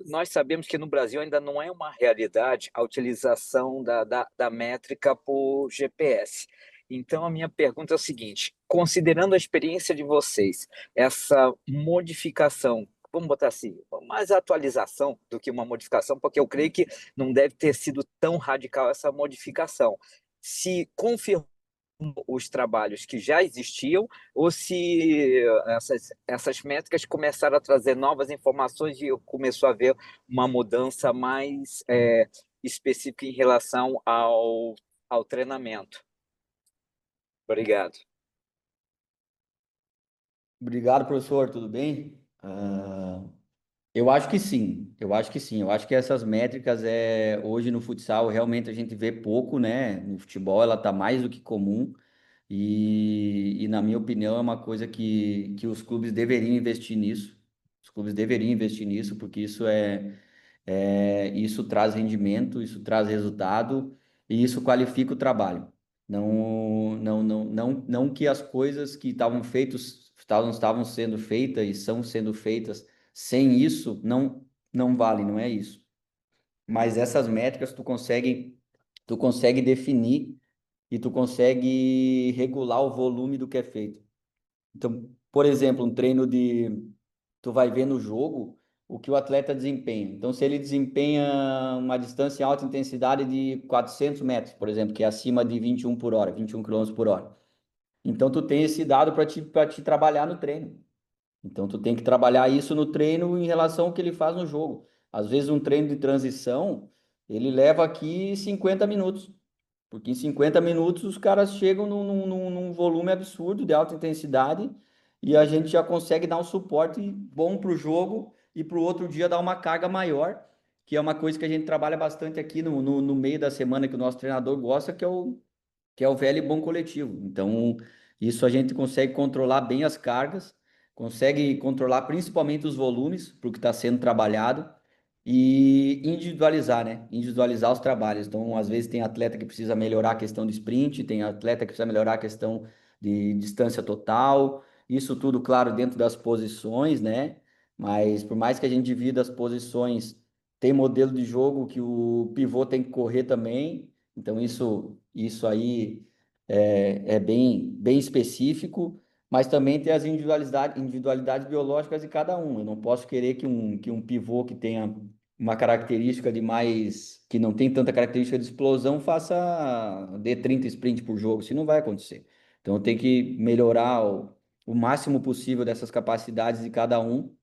Nós sabemos que no Brasil ainda não é uma realidade a utilização da métrica por GPS. Então, a minha pergunta é o seguinte: considerando a experiência de vocês, essa modificação, vamos botar assim, mais atualização do que uma modificação, porque eu creio que não deve ter sido tão radical essa modificação. Se confirmar os trabalhos que já existiam ou se essas métricas começaram a trazer novas informações e começou a haver uma mudança mais específica em relação ao treinamento. Obrigado. Obrigado, professor, tudo bem? Eu acho que sim, eu acho que sim. Eu acho que essas métricas hoje no futsal realmente a gente vê pouco, né? No futebol ela está mais do que comum e na minha opinião é uma coisa que os clubes deveriam investir nisso. Os clubes deveriam investir nisso porque isso traz rendimento, isso traz resultado e isso qualifica o trabalho. Não que as coisas que estavam sendo feitas e são sendo feitas sem isso não vale, não é isso. Mas essas métricas tu consegue definir e tu consegue regular o volume do que é feito. Então, por exemplo, um treino tu vai ver no jogo o que o atleta desempenha. Então, se ele desempenha uma distância em alta intensidade de 400 metros, por exemplo, que é acima de 21 por hora, 21 quilômetros por hora. Então, tu tem esse dado para te trabalhar no treino. Então, tu tem que trabalhar isso no treino em relação ao que ele faz no jogo. Às vezes, um treino de transição, ele leva aqui 50 minutos. Porque em 50 minutos os caras chegam num volume absurdo de alta intensidade e a gente já consegue dar um suporte bom para o jogo e para o outro dia dar uma carga maior, que é uma coisa que a gente trabalha bastante aqui no meio da semana que o nosso treinador gosta, que é o velho e bom coletivo. Então, isso a gente consegue controlar bem as cargas, consegue controlar principalmente os volumes, para o que está sendo trabalhado, e individualizar, né? Individualizar os trabalhos. Então, às vezes, tem atleta que precisa melhorar a questão de sprint, tem atleta que precisa melhorar a questão de distância total. Isso tudo, claro, dentro das posições, né? Mas por mais que a gente divida as posições, tem modelo de jogo que o pivô tem que correr também. Então, isso aí é bem específico, mas também tem as individualidades biológicas de cada um. Eu não posso querer que um pivô que tenha uma característica que não tem tanta característica de explosão, dê 30 sprint por jogo. Isso não vai acontecer. Então, eu tenho que melhorar o máximo possível dessas capacidades de cada um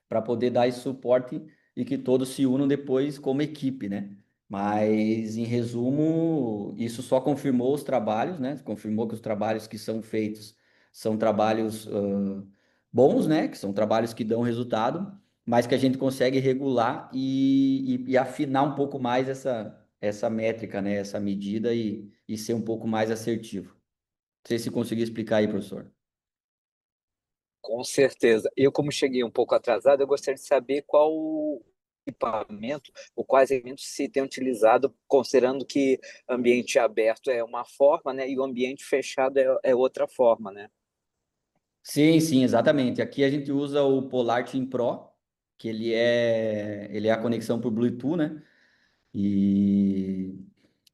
para poder dar esse suporte e que todos se unam depois como equipe, né? Mas, em resumo, isso só confirmou os trabalhos, né? Confirmou que os trabalhos que são feitos são trabalhos bons, né? Que são trabalhos que dão resultado, mas que a gente consegue regular e afinar um pouco mais essa métrica, né? Essa medida e ser um pouco mais assertivo. Não sei se consegui explicar aí, professor. Com certeza. Eu, como cheguei um pouco atrasado, eu gostaria de saber qual o equipamento, ou quais equipamentos se tem utilizado, considerando que ambiente aberto é uma forma, né, e o ambiente fechado é outra forma, né? Sim, sim, exatamente. Aqui a gente usa o Polar Team Pro, que ele é a conexão por Bluetooth, né? E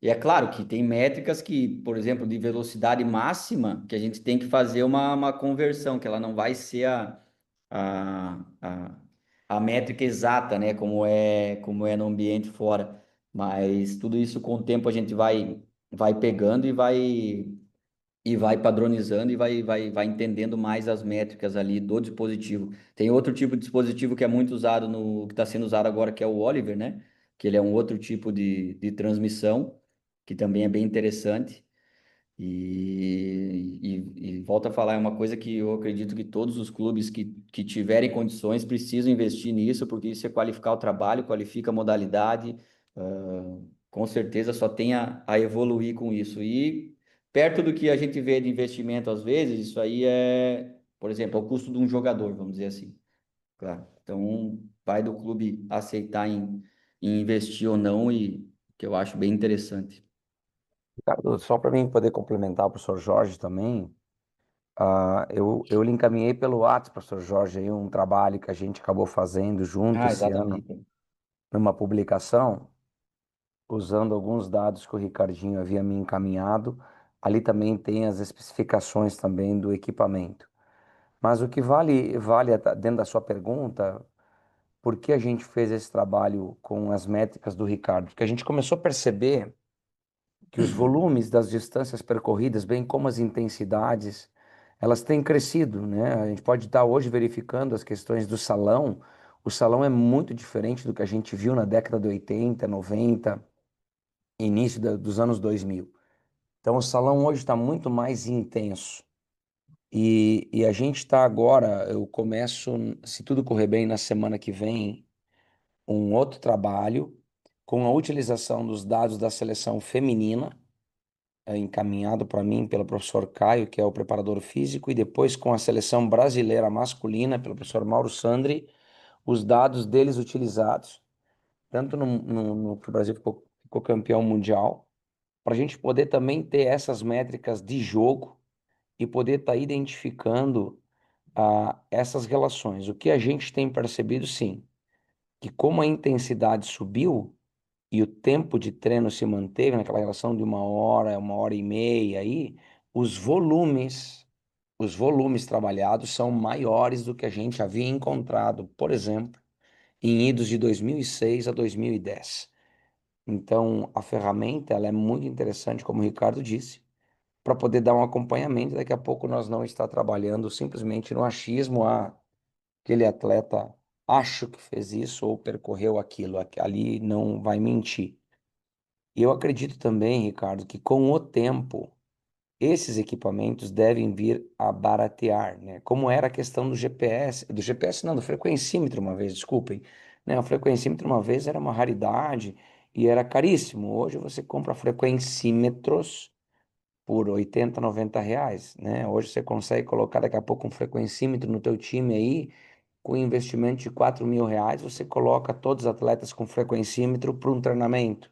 é claro que tem métricas que, por exemplo, de velocidade máxima, que a gente tem que fazer uma conversão, que ela não vai ser a, a, a métrica exata, né? Como é no ambiente fora. Mas tudo isso com o tempo a gente vai pegando e vai padronizando e vai entendendo mais as métricas ali do dispositivo. Tem outro tipo de dispositivo que é muito usado que está sendo usado agora, que é o Oliver, né? Que ele é um outro tipo de transmissão, que também é bem interessante. E volto a falar, é uma coisa que eu acredito que todos os clubes que tiverem condições precisam investir nisso, porque isso é qualificar o trabalho, qualifica a modalidade, com certeza só tem a evoluir com isso. E perto do que a gente vê de investimento às vezes, isso aí é, por exemplo, é o custo de um jogador, vamos dizer assim. Claro. Então, vai do clube aceitar em investir ou não, e que eu acho bem interessante. Ricardo, só para mim poder complementar o professor Jorge também, eu lhe encaminhei pelo WhatsApp, professor Jorge, aí um trabalho que a gente acabou fazendo junto Ah, esse ano, exatamente. numa publicação, usando alguns dados que o Ricardinho havia me encaminhado. Ali também tem as especificações também do equipamento. Mas o que vale dentro da sua pergunta, por que a gente fez esse trabalho com as métricas do Ricardo? Porque a gente começou a perceber que os volumes das distâncias percorridas, bem como as intensidades, elas têm crescido, né? A gente pode estar hoje verificando as questões do salão. O salão é muito diferente do que a gente viu na década de 80, 90, início dos anos 2000. Então, o salão hoje está muito mais intenso. E a gente está agora, eu começo, se tudo correr bem, na semana que vem, um outro trabalho com a utilização dos dados da seleção feminina, encaminhado para mim pelo professor Caio, que é o preparador físico, e depois com a seleção brasileira masculina, pelo professor Mauro Sandri, os dados deles utilizados, tanto no que o Brasil ficou campeão mundial, para a gente poder também ter essas métricas de jogo e poder estar identificando essas relações. O que a gente tem percebido, sim, que como a intensidade subiu e o tempo de treino se manteve naquela relação de uma hora e meia aí, os volumes, os volumes trabalhados são maiores do que a gente havia encontrado, por exemplo, em idos de 2006 a 2010. Então, a ferramenta ela é muito interessante, como o Ricardo disse, para poder dar um acompanhamento. Daqui a pouco nós não está trabalhando simplesmente no achismo, aquele atleta acho que fez isso ou percorreu aquilo, ali não vai mentir. E eu acredito também, Ricardo, que com o tempo esses equipamentos devem vir a baratear, né? Como era a questão do GPS não, do frequencímetro uma vez, desculpem, né? O frequencímetro uma vez era uma raridade e era caríssimo. Hoje você compra frequencímetros por 80, 90 reais, né? Hoje você consegue colocar daqui a pouco um frequencímetro no teu time aí, com investimento de 4.000 reais, você coloca todos os atletas com frequencímetro para um treinamento.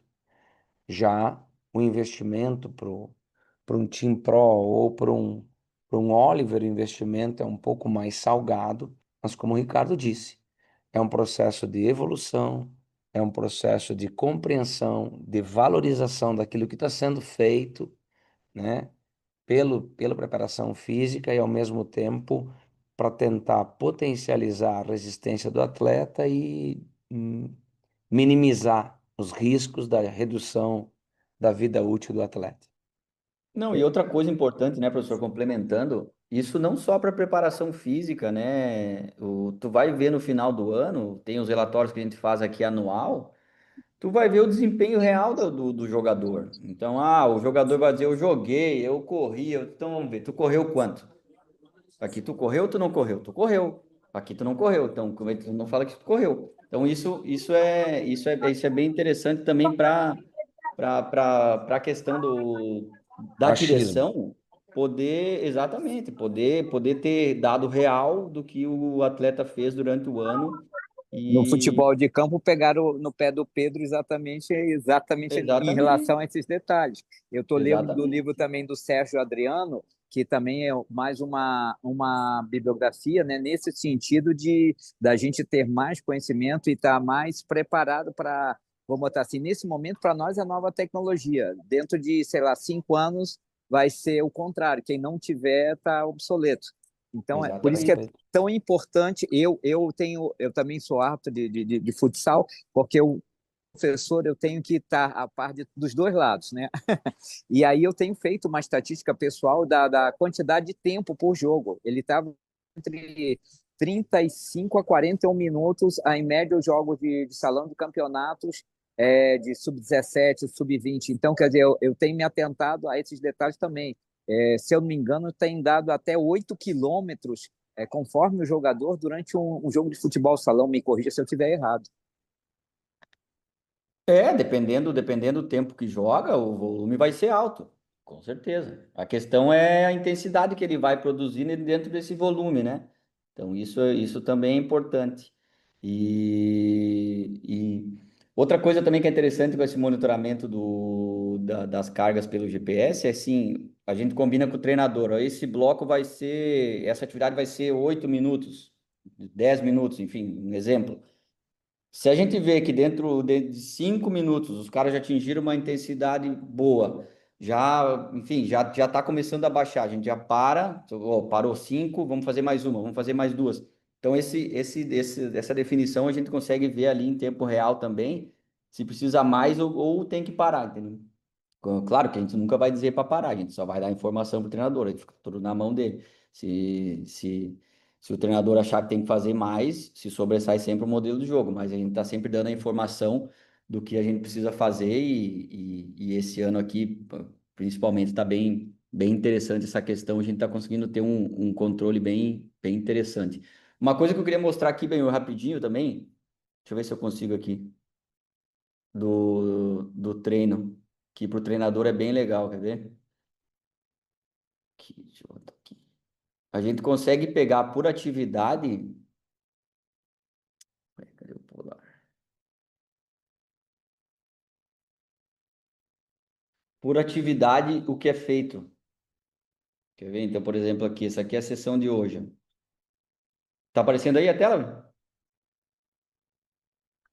Já o investimento para um Team Pro ou para um Oliver, o investimento é um pouco mais salgado, mas como o Ricardo disse, é um processo de evolução, é um processo de compreensão, de valorização daquilo que está sendo feito, né? Pela preparação física e, ao mesmo tempo, para tentar potencializar a resistência do atleta e minimizar os riscos da redução da vida útil do atleta. Não, e outra coisa importante, né, professor, complementando, isso não só para preparação física, né? Tu vai ver no final do ano, tem os relatórios que a gente faz aqui anual, tu vai ver o desempenho real do jogador. Então, o jogador vai dizer, eu joguei, eu corri, então vamos ver, tu correu quanto? Aqui tu correu ou tu não correu? Tu correu. Aqui tu não correu, então como é que tu não fala que tu correu? Então, isso é bem interessante também para a questão da Achismo. direção poder, exatamente, poder ter dado real do que o atleta fez durante o ano No e futebol de campo, pegaram no pé do Pedro exatamente em relação exatamente, a esses detalhes. Eu estou lendo do livro exatamente. também do Sérgio Adriano, que também é mais uma bibliografia, né, nesse sentido de da gente ter mais conhecimento e estar mais preparado para, vamos botar assim, nesse momento, para nós é nova tecnologia. Dentro de, sei lá, 5 anos, vai ser o contrário. Quem não tiver está obsoleto. Então, é por isso que é Exatamente. Perfeito. tão importante. Eu também sou árbitro de futsal, porque o professor eu tenho que estar a par dos dois lados, né? E aí eu tenho feito uma estatística pessoal da quantidade de tempo por jogo. Ele estava entre 35 a 41 minutos, em média, os jogos de salão de campeonatos de sub-17, sub-20. Então, quer dizer, eu tenho me atentado a esses detalhes também. Se eu não me engano, tem dado até 8 quilômetros conforme o jogador durante um jogo de futebol salão. Me corrija se eu estiver errado. Dependendo do tempo que joga, o volume vai ser alto. Com certeza. A questão é a intensidade que ele vai produzir dentro desse volume, né? Então, isso também é importante. E outra coisa também que é interessante com esse monitoramento das cargas pelo GPS é assim, a gente combina com o treinador, ó, essa atividade vai ser 8 minutos, 10 minutos, enfim, um exemplo. Se a gente vê que dentro de 5 minutos os caras já atingiram uma intensidade boa, já, enfim, já está começando a baixar, a gente já para, ó, parou 5, vamos fazer mais uma, vamos fazer mais duas. Então, essa definição a gente consegue ver ali em tempo real também, se precisa mais ou tem que parar, entendeu? Claro que a gente nunca vai dizer para parar, a gente só vai dar informação para o treinador, aí fica tudo na mão dele. Se, se, se o treinador achar que tem que fazer mais, se sobressai sempre o modelo do jogo, mas a gente está sempre dando a informação do que a gente precisa fazer e esse ano aqui, principalmente, está bem interessante essa questão, a gente está conseguindo ter um controle bem interessante. Uma coisa que eu queria mostrar aqui bem rapidinho também, deixa eu ver se eu consigo aqui, do treino, que para o treinador é bem legal, quer ver? Aqui, deixa eu botar aqui. A gente consegue pegar por atividade. Ué, cadê o polar? Por atividade, o que é feito. Quer ver? Então, por exemplo, aqui, essa aqui é a sessão de hoje. Tá aparecendo aí a tela?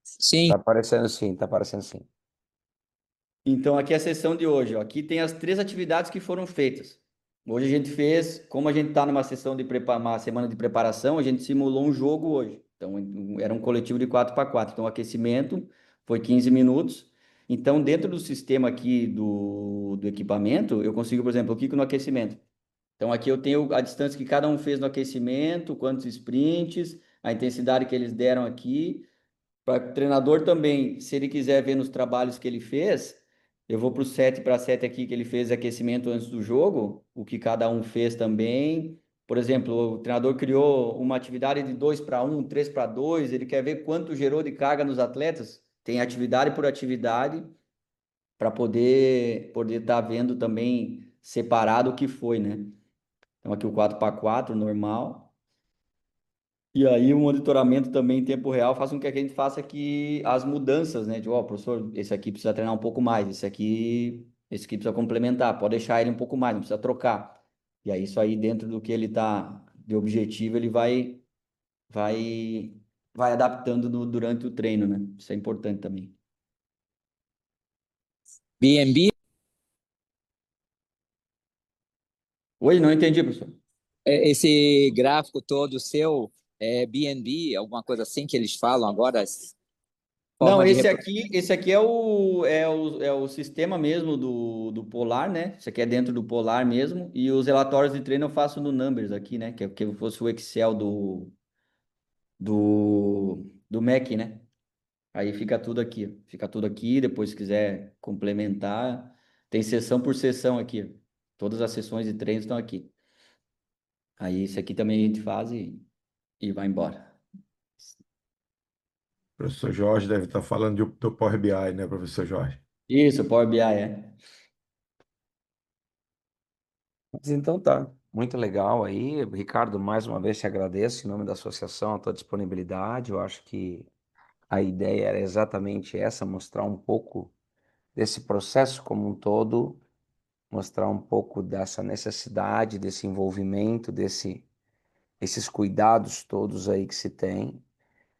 Sim, Tá aparecendo sim, tá aparecendo sim. Então, aqui é a sessão de hoje. Ó. Aqui tem as 3 atividades que foram feitas. Hoje a gente fez, como a gente está numa sessão uma semana de preparação, a gente simulou um jogo hoje. Então, era um coletivo de 4x4. Então, o aquecimento foi 15 minutos. Então, dentro do sistema aqui do equipamento, eu consigo, por exemplo, eu clico no aquecimento. Então, aqui eu tenho a distância que cada um fez no aquecimento, quantos sprints, a intensidade que eles deram aqui. Para o treinador também, se ele quiser ver nos trabalhos que ele fez, eu vou para o 7x7 aqui que ele fez aquecimento antes do jogo, o que cada um fez também. Por exemplo, o treinador criou uma atividade de 2-1, 3-2, ele quer ver quanto gerou de carga nos atletas. Tem atividade por atividade para poder estar vendo também separado o que foi, né? Então aqui o 4x4 normal. E aí o monitoramento também em tempo real faz com que a gente faça que as mudanças, né? De, ó, professor, esse aqui precisa treinar um pouco mais, esse aqui precisa complementar, pode deixar ele um pouco mais, não precisa trocar. E aí isso aí dentro do que ele tá de objetivo, ele vai vai adaptando durante o treino, né? Isso é importante também. BNB, Oi, não entendi, professor. esse gráfico todo seu é BNB, alguma coisa assim que eles falam agora, Não, forma de esse aqui é o sistema mesmo do Polar, né? Esse aqui é dentro do Polar mesmo. E os relatórios de treino eu faço no Numbers aqui, né? Que é que fosse o Excel do Mac, né? Aí fica tudo aqui. Ó. Fica tudo aqui. Depois, se quiser complementar, tem sessão por sessão aqui. Ó. Todas as sessões de treino estão aqui. Aí esse aqui também a gente faz e vai embora. O professor Jorge deve estar falando do Power BI, né, professor Jorge? Isso, Power BI é. Mas então tá, muito legal aí. Ricardo, mais uma vez te agradeço em nome da associação a tua disponibilidade. Eu acho que a ideia era exatamente essa, mostrar um pouco desse processo como um todo, mostrar um pouco dessa necessidade, desse envolvimento, esses cuidados todos aí que se tem,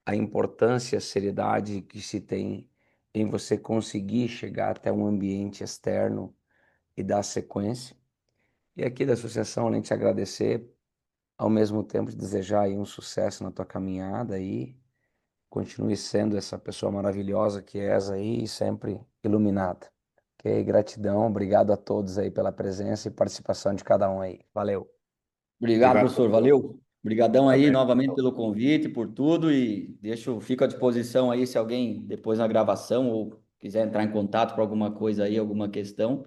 a importância, a seriedade que se tem em você conseguir chegar até um ambiente externo e dar sequência. E aqui da associação, além de te agradecer, ao mesmo tempo de desejar aí um sucesso na tua caminhada aí, continue sendo essa pessoa maravilhosa que és aí e sempre iluminada. Ok? Gratidão, obrigado a todos aí pela presença e participação de cada um aí. Valeu. Obrigado, Obrigado, professor. Valeu. Obrigadão aí também. novamente pelo convite, por tudo e fico à disposição aí se alguém depois na gravação ou quiser entrar em contato para alguma coisa aí, alguma questão.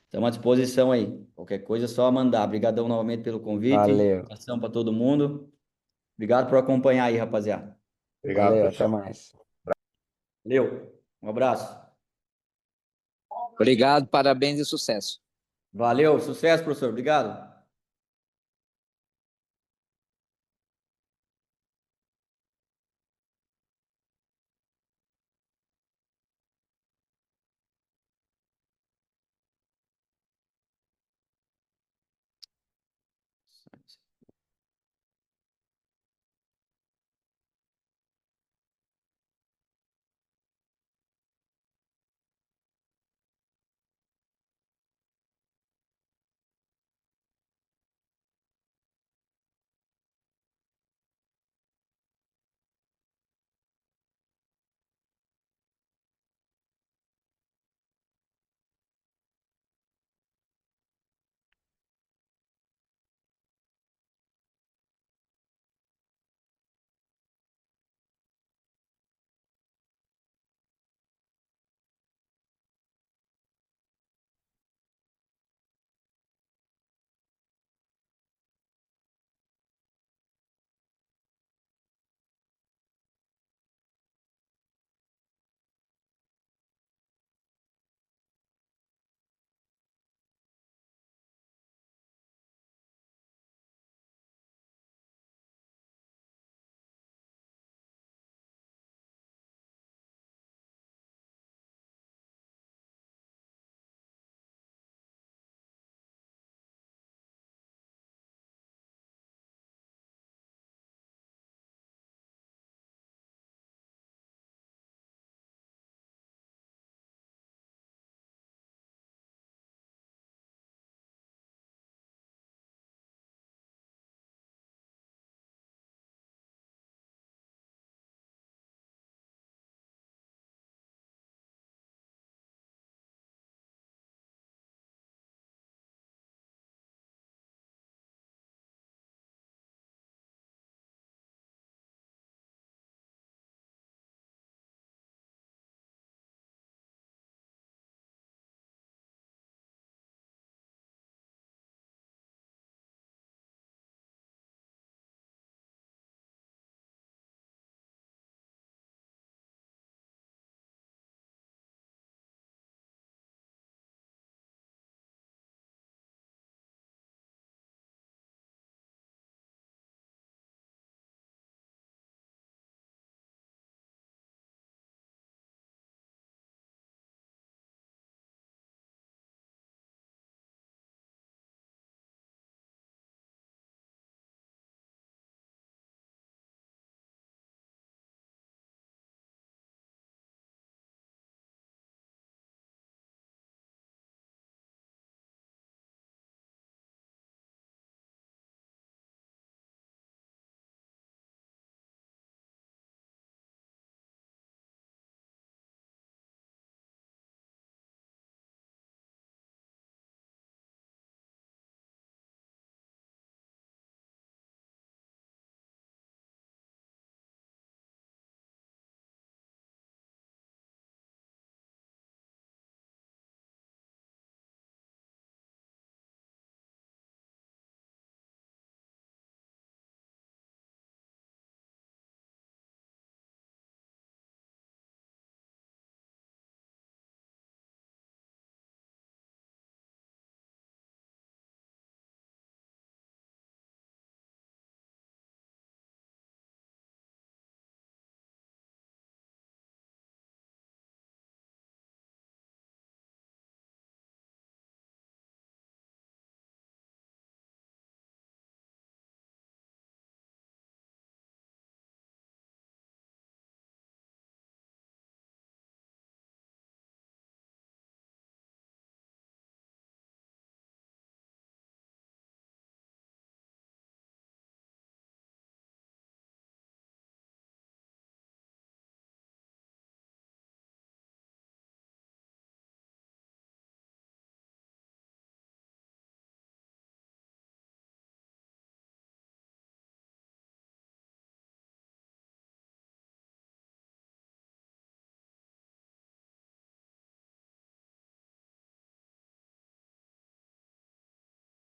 Estamos à disposição aí. Qualquer coisa é só mandar. Obrigadão novamente pelo convite. Valeu. Abração para todo mundo. Obrigado por acompanhar aí, rapaziada. Obrigado, Valeu, até pessoal. mais. Valeu. Um abraço. Obrigado, parabéns e sucesso. Valeu, sucesso, professor. Obrigado.